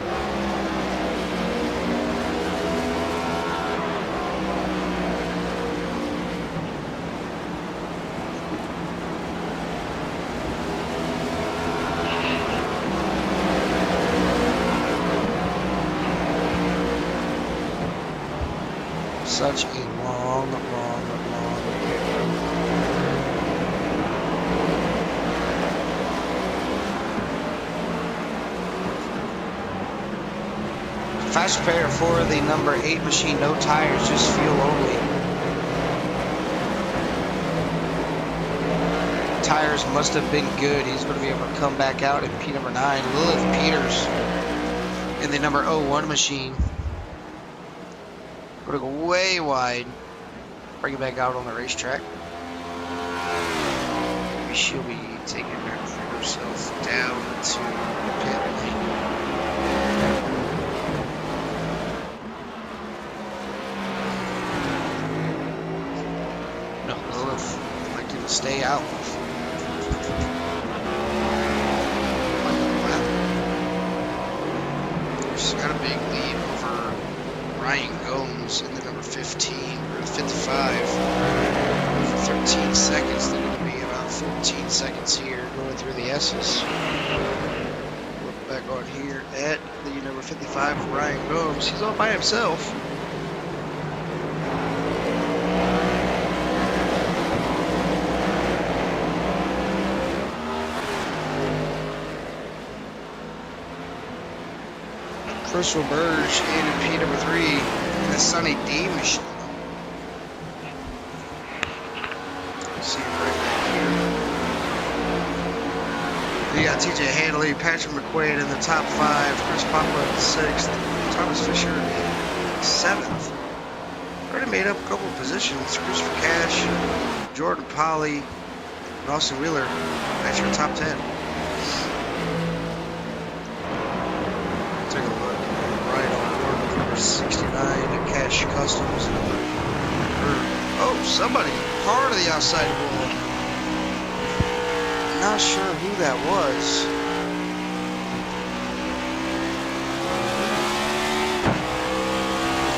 Such a long fast repair for the number 8 machine. No tires, just fuel only. Tires must have been good. He's going to be able to come back out in P number 9. Lilith Peters in the number 01 machine. Going to go way wide. Bring it back out on the racetrack. Maybe she'll be taking herself down to pit lane. Stay out. She's got a big lead over Ryan Gomes in the number 15 or 55 for 13 seconds. They're going to be about 14 seconds here going through the S's. Look back on here at the number 55, Ryan Gomes. He's all by himself. Chris Roberge in P number 3 in the Sunny D machine. See him right back here. got TJ Hanley, Patrick McQuaid in the top 5, Chris Papa in 6th, Thomas Fisher in 7th. Already made up a couple of positions. Christopher Cash, Jordan Polly, and Austin Wheeler. That's your top 10. Take a look. Ryan O'Rourke, number 69, at Cash Customs. Oh, somebody hard to the outside wall. Not sure who that was.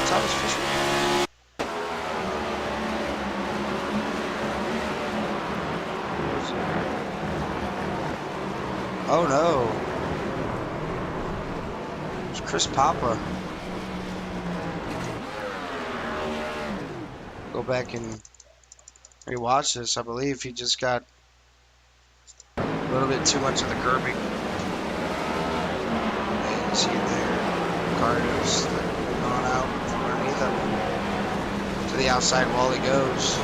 Thomas Fisher. Oh no. It's Chris Papa. Go back and rewatch this. I believe he just got a little bit too much of the curbing. And you see there, Cardos gone out from underneath him. To the outside wall he goes.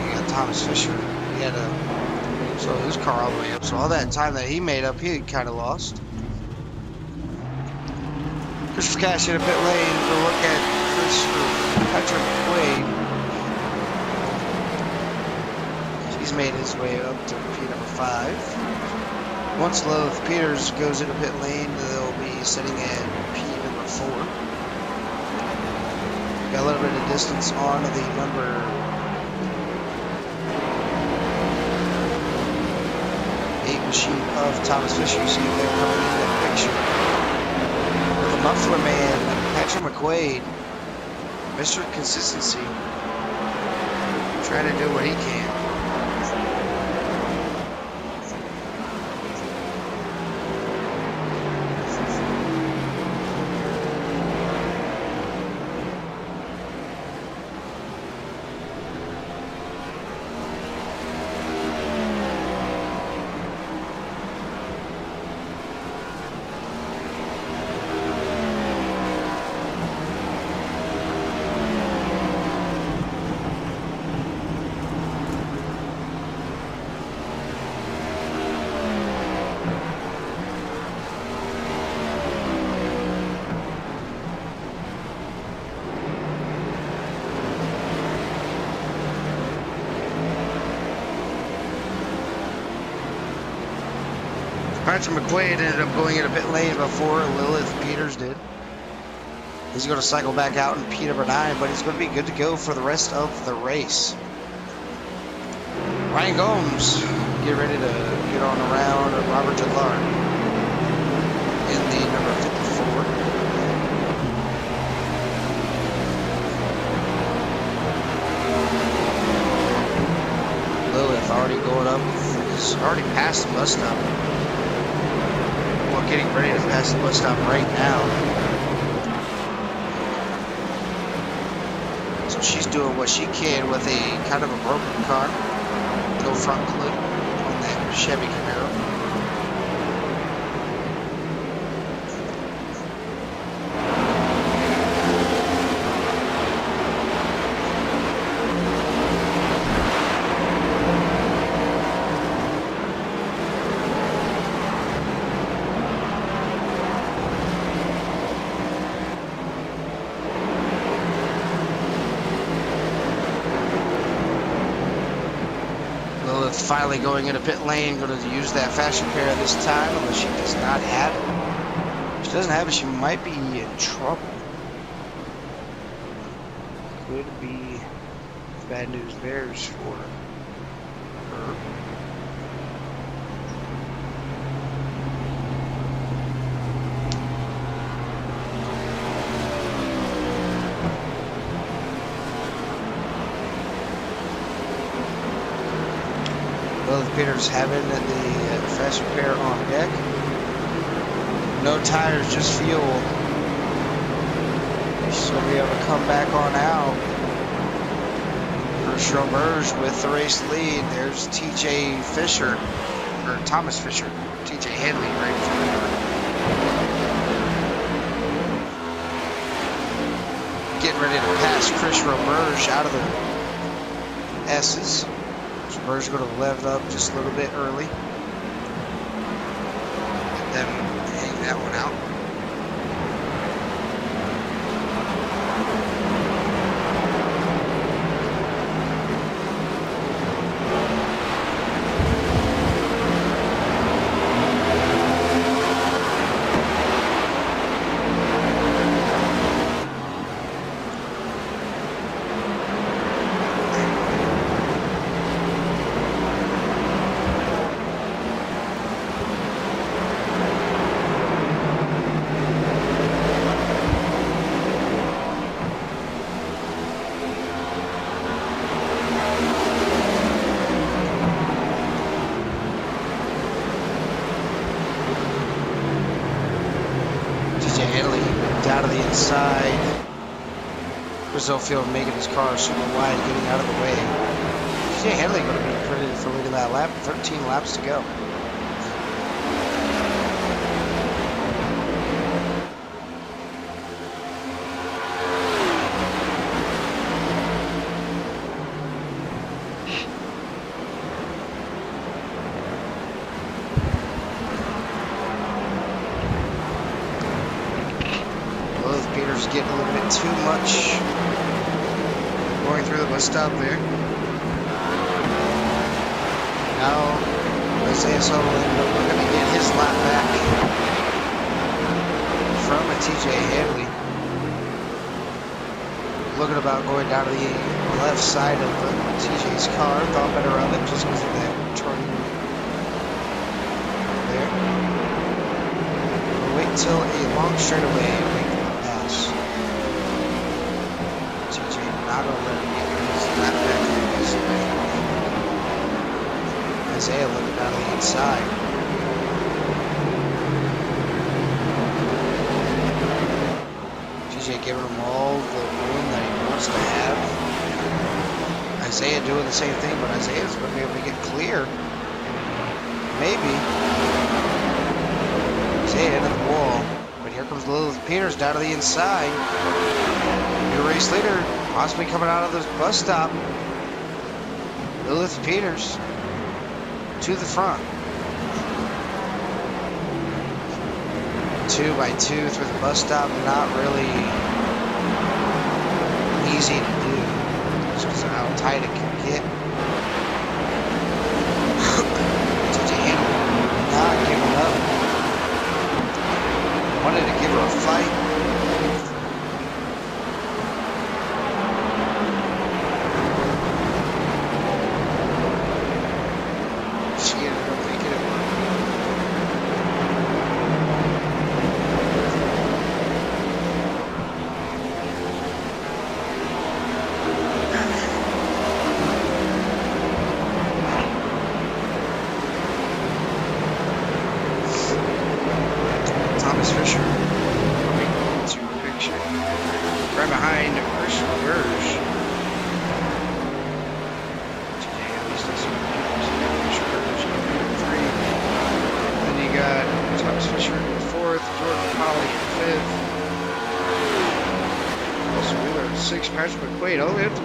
You got Thomas Fisher. He had to slow his car all the way up. So all that time that he made up, he kind of lost. Christopher Cash in a pit lane to look at Patrick McQuaid. He's made his way up to P number 5. Once Loth Peters goes into pit lane, they'll be sitting at P number 4. Got a little bit of distance on the number 8 machine of Thomas Fisher. See if they're coming in that picture. With the muffler man, Patrick McQuaid, Mr. Consistency, trying to do what he can. Patrick McQuaid ended up going into pit lane before Lilith Peters did. He's going to cycle back out in P number 9, but he's going to be good to go for the rest of the race. Ryan Gomes, get ready to get on around Robert Gillard in the number 54. Lilith already going up. He's already past the bus stop. Well, getting ready to pass the bus stop right now. So she's doing what she can with a kind of a broken car. No front clip on that Chevy Camaro. Finally going into pit lane, going to use that fashion pair this time, unless she does not have it. If she doesn't have it, she might be in trouble. Could be bad news bears for her. Both Peters having the fast repair on deck. No tires, just fuel. So we'll be able to come back on out. For Schroberge with the race lead. There's TJ Fisher, or Thomas Fisher. TJ Hanley right in front of her. Getting ready to pass Chris Schroberge out of the S's. Schroberge going to level up just a little bit early. them hang that one out. Out of the inside. Brazil Field making his car super wide, getting out of the way. TJ Henley going to be credited for leading that lap. 13 laps to go. Getting a little bit too much going through the bus stop there. Now Isaiah Sutherland looking to get his lap back from a TJ Hanley. Looking about going down to the left side of the TJ's car. Thought better of it just because of that turn there. We'll wait until a long straightaway and make the pass. Not going to let him get his lap back easily. Isaiah looking down the inside. TJ giving him all the room that he wants to have. Isaiah doing the same thing, but Isaiah's going to be able to get clear. Maybe. Isaiah into the wall. But here comes Lilith Peters down to the inside. New race leader. Possibly coming out of the bus stop. Lilith Peters to the front. 2 by 2 through the bus stop. Not really easy to do. Just because of how tight it can get. TJ Hanley not giving up. Wanted to give her a fight.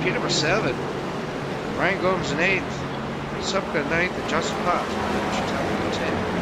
Number 7. Ryan Gomes in 8th. Supka 9th. And Justin Potts. 10.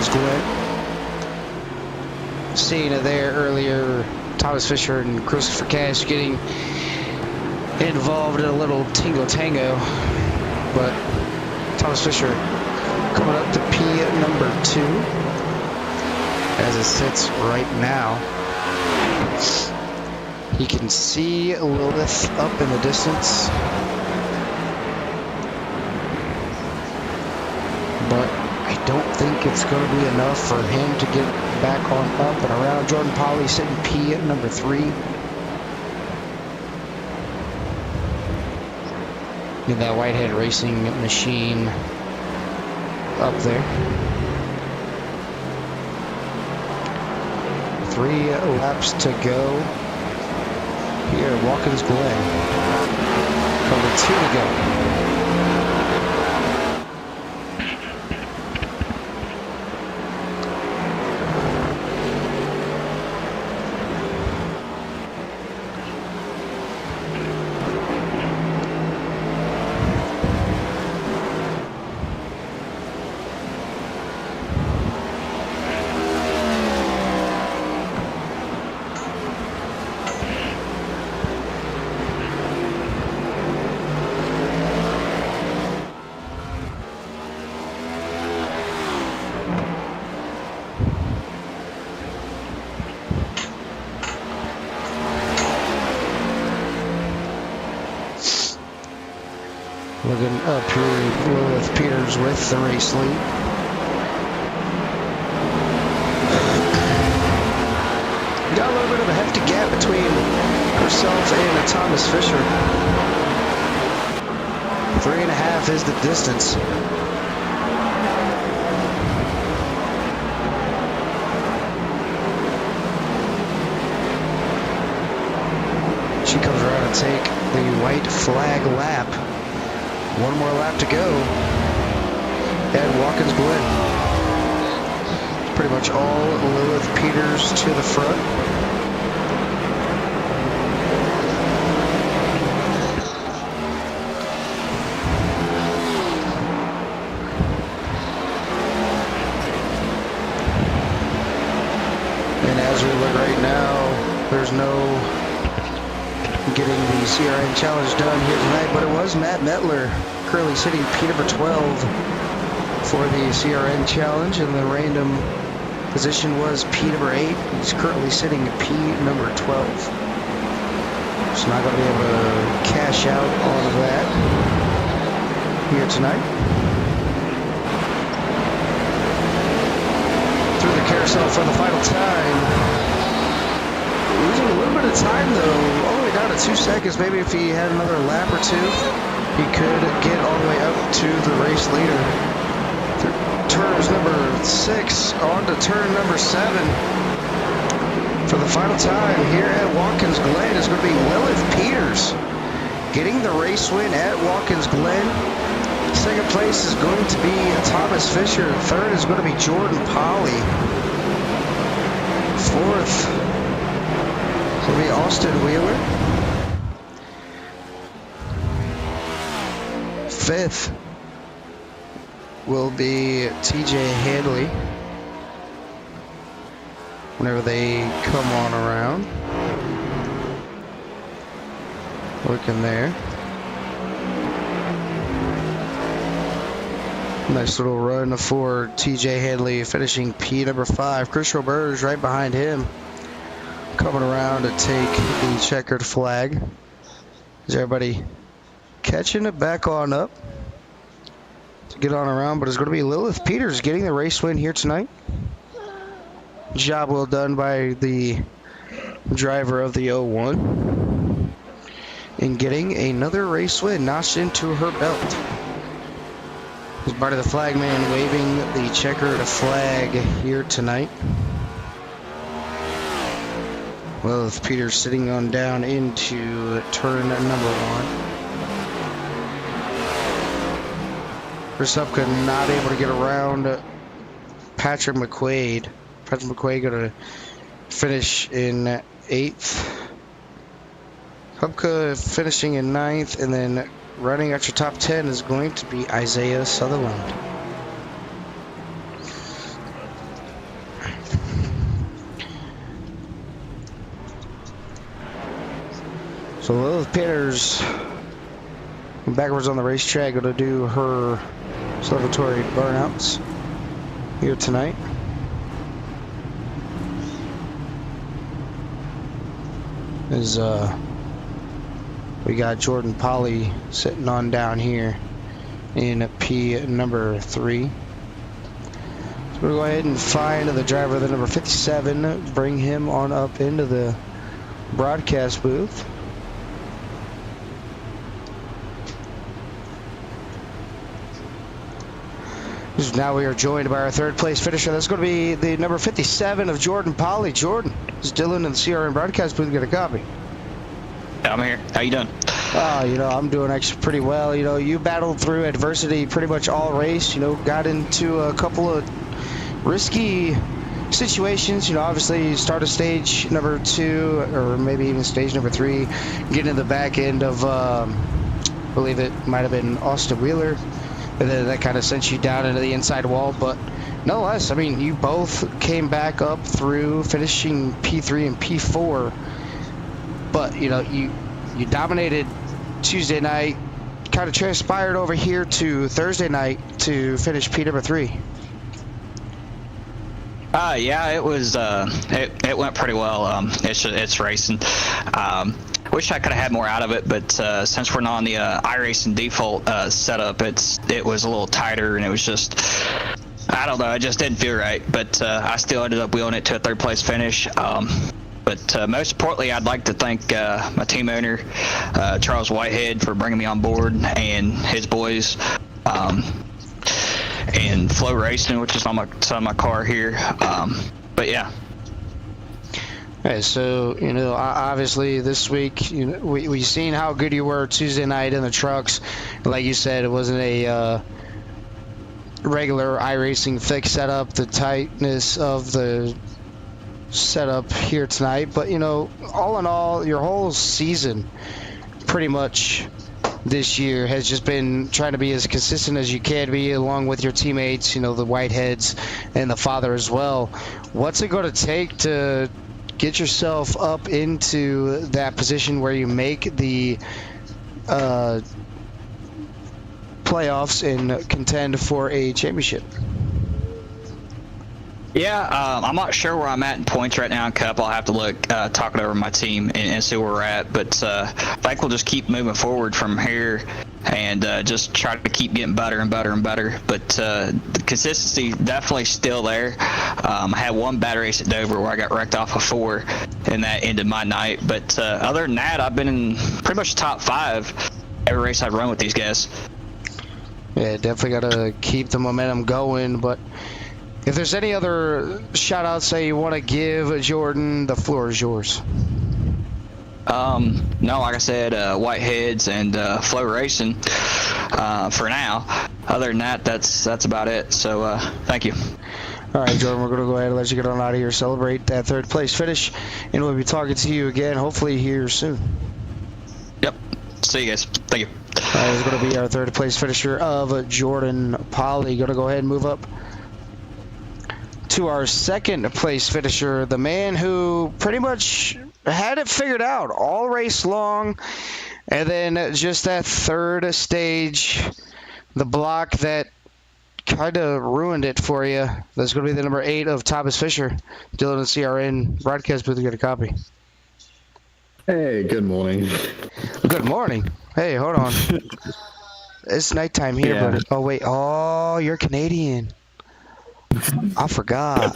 Watkins Glen. Seeing it there earlier, Thomas Fisher and Christopher Cash getting involved in a little tingo tango, but Thomas Fisher coming up to P number 2 as it sits right now. He can see Lilith up in the distance, but I don't think it's going to be enough for him to get back on up and around. Jordan Polly sitting P at number 3. Get that Whitehead Racing machine up there. 3 laps to go here at Watkins Glen. Number 2 to go. Looking up here with Peters with the race lead. Got a little bit of a hefty gap between herself and Thomas Fisher. 3.5 is the distance. She comes around to take the white flag lap. One more lap to go at Watkins Glen. Pretty much all Lilith Peters to the front. And as we look right now, there's no getting the CRN challenge done here tonight, but it was Matt Metler currently sitting P number 12 for the CRN challenge, and the random position was P number 8. He's currently sitting P number 12. So not going to be able to cash out all of that here tonight. Through the carousel for the final time. Losing a little bit of time though, all the way down to 2 seconds. Maybe if he had another lap or 2, he could get all the way up to the race leader. Turns number 6 on to turn number 7. For the final time here at Watkins Glen is going to be Lilith Peters getting the race win at Watkins Glen. Second place is going to be Thomas Fisher. Third is going to be Jordan Polly. Fourth will be Austin Wheeler. Fifth will be TJ Hadley. Whenever they come on around. Looking there. Nice little run for TJ Hadley, finishing P number 5. Chris Roberge right behind him, coming around to take the checkered flag. Is everybody catching it back on up to get on around? But it's going to be Lilith Peters getting the race win here tonight. Job well done by the driver of the 01 in getting another race win notched into her belt. As part of the flagman waving the checkered flag here tonight. Well, with Peters sitting on down into turn number 1. Chris Upka not able to get around Patrick McQuaid. Patrick McQuaid going to finish in 8th. Upka finishing in 9th, and then running at your top 10 is going to be Isaiah Sutherland. So Lilith Peters backwards on the racetrack, going to do her celebratory burnouts here tonight. As we got Jordan Polly sitting on down here in P number 3. So we'll go ahead and find the driver, the number 57, bring him on up into the broadcast booth. Now we are joined by our third place finisher. That's going to be the number 57 of Jordan Polly. Jordan, is Dylan in the CRN broadcast booth get a copy? Yeah, I'm here. How you doing? I'm doing actually pretty well. You battled through adversity pretty much all race. Got into a couple of risky situations. Obviously you start a stage number 2 or maybe even stage number 3, getting in the back end of, I believe it might have been Austin Wheeler. And then that kind of sent you down into the inside wall. But nonetheless, you both came back up through finishing P3 and P4. But, you dominated Tuesday night, kind of transpired over here to Thursday night to finish P number 3. Yeah, it was. It went pretty well. It's racing. Wish I could have had more out of it, but since we're not on the iRacing default setup, it was a little tighter, and it was just, I don't know, it just didn't feel right. But I still ended up wheeling it to a third place finish. But most importantly, I'd like to thank my team owner, Charles Whitehead, for bringing me on board, and his boys, and Flow Racing, which is on my car here. But yeah. Okay, so obviously this week we seen how good you were Tuesday night in the trucks. Like you said, it wasn't a regular iRacing fixed setup, the tightness of the setup here tonight. But all in all, your whole season pretty much this year has just been trying to be as consistent as you can be, along with your teammates, the Whiteheads and the father as well. What's it going to take to get yourself up into that position where you make the playoffs and contend for a championship? Yeah, I'm not sure where I'm at in points right now in Cup. I'll have to look, talk it over my team and see where we're at. But I think we'll just keep moving forward from here and just try to keep getting better and better and better. But the consistency definitely still there. I had one bad race at Dover where I got wrecked off of 4, and that ended my night. But other than that, I've been in pretty much the top 5 every race I've run with these guys. Yeah, definitely got to keep the momentum going. But if there's any other shout-outs that you want to give Jordan, the floor is yours. No, like I said, Whiteheads and Flow Racing for now. Other than that, that's about it. So thank you. All right, Jordan, we're going to go ahead and let you get on out of here, celebrate that third place finish, and we'll be talking to you again hopefully here soon. Yep. See you guys. Thank you. All right, it's going to be our third place finisher of Jordan Polly. Going to go ahead and move up to our second place finisher, the man who pretty much had it figured out all race long, and then just that third stage, the block that kind of ruined it for you. That's going to be the number 8 of Thomas Fisher. Dylan and CRN broadcast booth, get a copy. Hey, good morning. Good morning. Hey, hold on. It's nighttime here, Yeah. buddy. Oh, wait. Oh, you're Canadian. I forgot.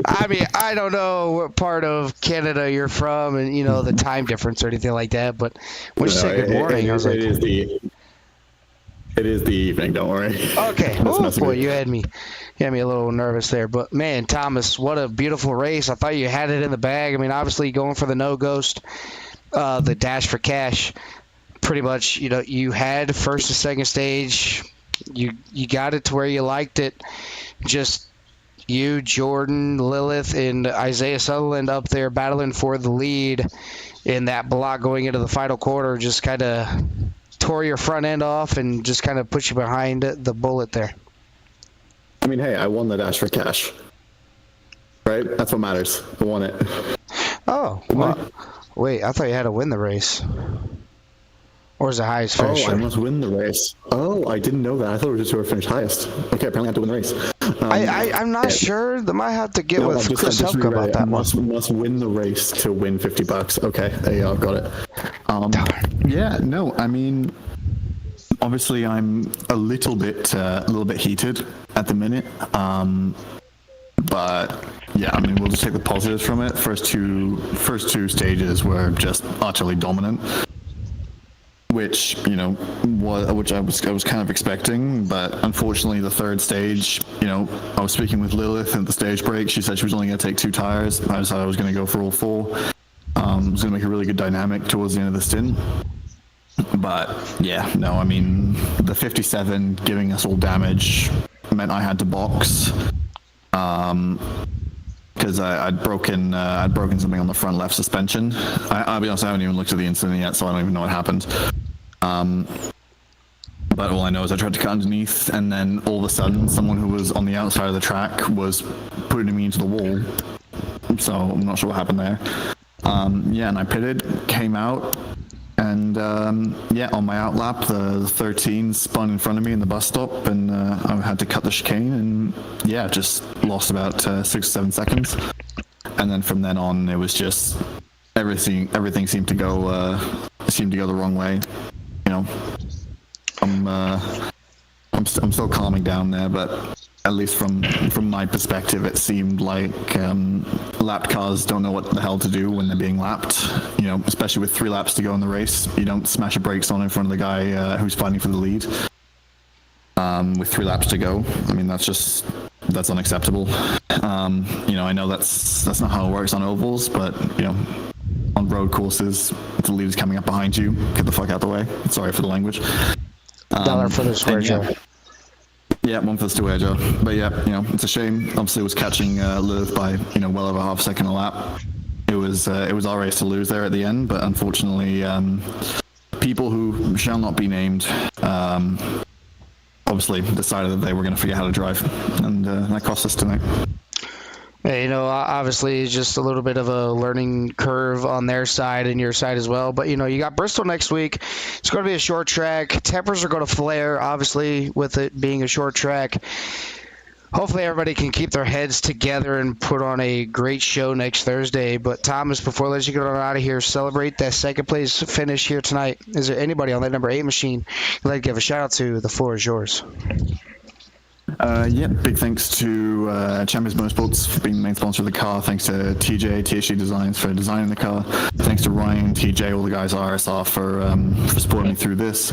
I mean, I don't know what part of Canada you're from and, the time difference or anything like that, but when you said good morning, I was like... It is the evening, don't worry. Okay. Oh, boy, you had me a little nervous there. But, man, Thomas, what a beautiful race. I thought you had it in the bag. I mean, obviously going for the no-ghost, the dash for cash, pretty much, you had first and second stage. You got it to where you liked it. Just you, Jordan, Lilith, and Isaiah Sutherland up there battling for the lead in that block going into the final quarter. Just kind of tore your front end off and just kind of put you behind the bullet there. I mean, hey, I won the dash for cash. Right? That's what matters. I won it. Oh, Wait, I thought you had to win the race. Or is it highest Oh, finisher? I must win the race. Oh, I didn't know that. I thought it was just whoever finished highest. Okay, apparently I have to win the race. I'm not sure. They might have to get No, with Chris Helka about that one. Must win the race to win $50. Okay, there you go. Got it. Yeah, no, I mean, obviously I'm a little bit heated at the minute. But yeah, I mean, we'll just take the positives from it. First two stages were just utterly dominant, which I was kind of expecting. But unfortunately, the third stage, I was speaking with Lilith at the stage break. She said she was only going to take 2 tires. I decided I was going to go for all 4. It was going to make a really good dynamic towards the end of the stint. But yeah, no, I mean, the 57 giving us all damage meant I had to box. Because I'd broken something on the front left suspension. I'll be honest, I haven't even looked at the incident yet, so I don't even know what happened. But all I know is I tried to cut underneath, and then all of a sudden, someone who was on the outside of the track was putting me into the wall. So I'm not sure what happened there. And I pitted, came out, and on my out lap, the 13 spun in front of me in the bus stop, and I had to cut the chicane, and just lost about 6 or 7 seconds. And then from then on, it was just everything seemed to go the wrong way. I'm still calming down there, but at least from my perspective, it seemed like lapped cars don't know what the hell to do when they're being lapped. Especially with 3 laps to go in the race, you don't smash your brakes on in front of the guy who's fighting for the lead. With 3 laps to go, I mean that's unacceptable. I know that's not how it works on ovals, but on road courses, if the lead is coming up behind you, get the fuck out the way. Sorry for the language. $1 for the square, Joe. Yeah, 1 for the square, Joe. But it's a shame. Obviously, it was catching Lilith by well over half a second a lap. It was our race to lose there at the end, but unfortunately, people who shall not be named obviously decided that they were going to forget how to drive, and that cost us tonight. Yeah, obviously it's just a little bit of a learning curve on their side and your side as well. But, you got Bristol next week. It's going to be a short track. Tempers are going to flare, obviously, with it being a short track. Hopefully everybody can keep their heads together and put on a great show next Thursday. But, Thomas, before I let you get on out of here, celebrate that second place finish here tonight. Is there anybody on that number 8 machine you'd like to give a shout-out to? The floor is yours. Big thanks to Champions Motorsports for being the main sponsor of the car. Thanks to THG Designs for designing the car. Thanks to Ryan, TJ, all the guys at RSR for supporting me through this.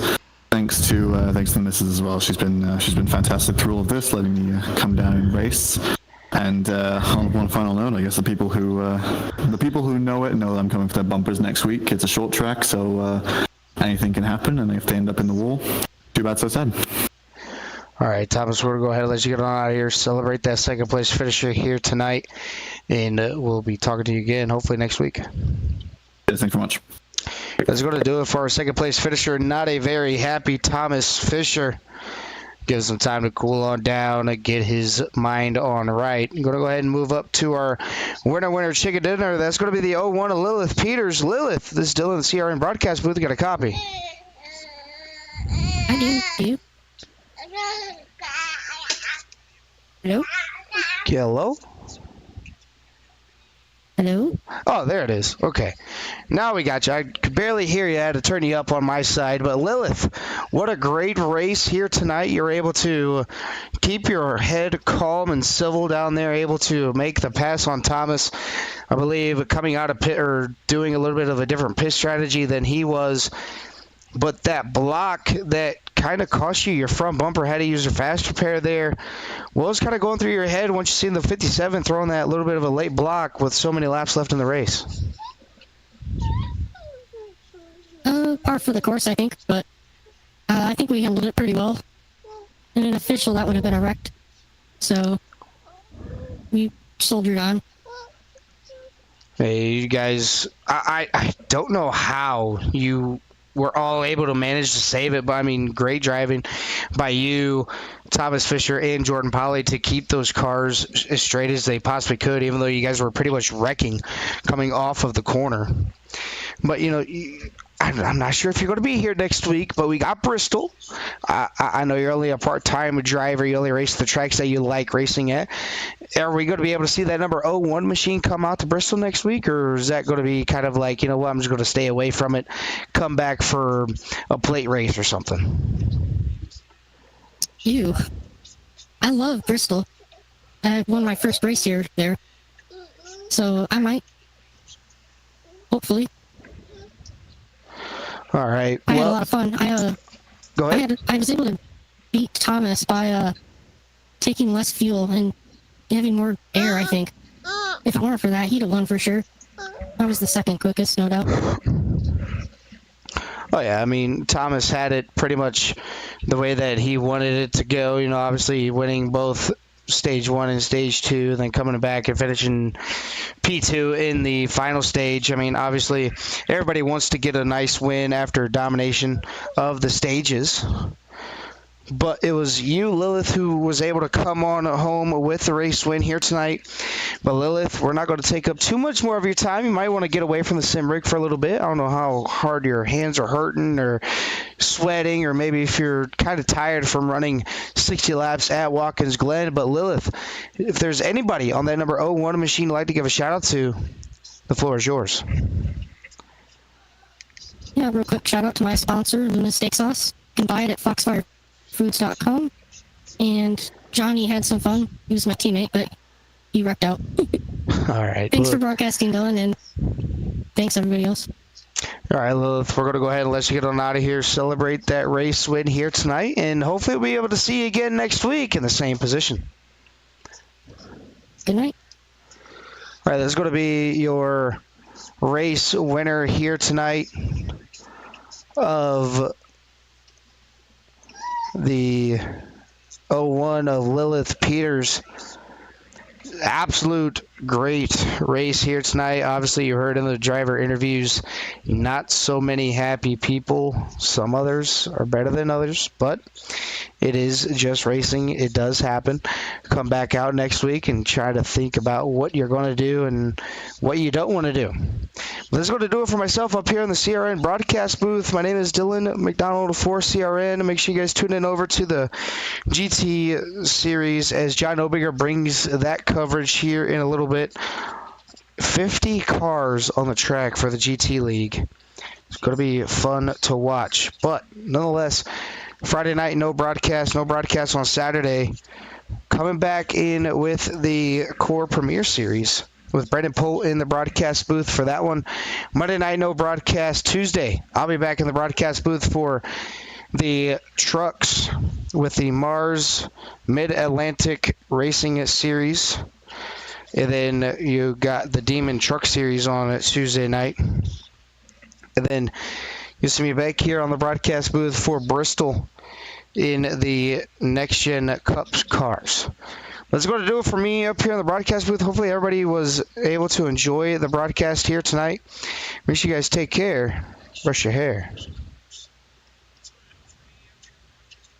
Thanks to the missus as well. She's been fantastic through all of this, letting me come down and race. And on one final note, I guess the people who know it know that I'm coming for their bumpers next week. It's a short track, so anything can happen, and if they end up in the wall, too bad, so sad. All right, Thomas, we're going to go ahead and let you get on out of here. Celebrate that second place finisher here tonight, and we'll be talking to you again hopefully next week. Yes, thanks very much. That's going to do it for our second place finisher. Not a very happy Thomas Fisher. Gives him time to cool on down and get his mind on right. I'm going to go ahead and move up to our winner chicken dinner. That's going to be the 01 of Lilith Peters. Lilith, this is Dylan, the CRN broadcast booth. Got a copy. I do. Hello? Hello? Hello? Oh, there it is. Okay. Now we got you. I could barely hear you. I had to turn you up on my side. But Lilith, what a great race here tonight. You're able to keep your head calm and civil down there, able to make the pass on Thomas. I believe coming out of pit or doing a little bit of a different pit strategy than he was. But that block that kind of cost you your front bumper, had to use a fast repair there. What was kind of going through your head once you seen the 57 throwing that little bit of a late block with so many laps left in the race? Par for the course, I think, but I think we handled it pretty well. In an official, that would have been a wreck. So we soldiered on. Hey, you guys, I don't know how you were all able to manage to save it, but I mean, great driving by you, Thomas Fisher, and Jordan Polley to keep those cars as straight as they possibly could, even though you guys were pretty much wrecking coming off of the corner. But, I'm not sure if you're going to be here next week, but we got Bristol. I know you're only a part-time driver. You only race the tracks that you like racing at. Are we going to be able to see that number 01 machine come out to Bristol next week, or is that going to be kind of like, I'm just going to stay away from it, come back for a plate race or something? I love Bristol. I won my first race here there. So I might. Hopefully. All right. I had a lot of fun. Go ahead. I was able to beat Thomas by taking less fuel and having more air, I think. If it weren't for that, he'd have won for sure. I was the second quickest, no doubt. Oh, yeah. I mean, Thomas had it pretty much the way that he wanted it to go. Obviously winning both stage 1 and stage 2, then coming back and finishing P2 in the final stage. I mean, obviously, everybody wants to get a nice win after domination of the stages. But it was you, Lilith, who was able to come on home with the race win here tonight. But Lilith, we're not going to take up too much more of your time. You might want to get away from the sim rig for a little bit. I don't know how hard your hands are hurting or sweating, or maybe if you're kind of tired from running 60 laps at Watkins Glen. But Lilith, if there's anybody on that number 01 machine you'd like to give a shout out to, the floor is yours. Yeah, real quick shout out to my sponsor, Luna Steak Sauce. You can buy it at foxfirefoods.com. And Johnny had some fun. He was my teammate, but he wrecked out. All right. Thanks for broadcasting, Dylan, and thanks everybody else. All right, Lilith, we're going to go ahead and let you get on out of here, celebrate that race win here tonight, and hopefully we'll be able to see you again next week in the same position. Good night. All right, this is going to be your race winner here tonight of the 01 of Lilith Peters. Absolute great race here tonight. Obviously, you heard in the driver interviews, not so many happy people. Some others are better than others, but it is just racing. It does happen. Come back out next week and try to think about what you're going to do and what you don't want to do. That's going to do it for myself up here in the CRN broadcast booth. My name is Dylan McDonald for CRN. Make sure you guys tune in over to the GT series as John Obinger brings that coverage here in a little bit. 50 cars on the track for the GT League. It's going to be fun to watch. But nonetheless, Friday night, no broadcast on Saturday. Coming back in with the Core Premier Series with Brendan Polt in the broadcast booth for that one. Monday night, no broadcast. Tuesday, I'll be back in the broadcast booth for the trucks with the Mars Mid-Atlantic Racing Series. And then you got the Demon Truck Series on Tuesday night. And then you'll see me back here on the broadcast booth for Bristol in the Next Gen Cups cars. That's going to do it for me up here on the broadcast booth. Hopefully everybody was able to enjoy the broadcast here tonight. Make sure you guys take care. Brush your hair.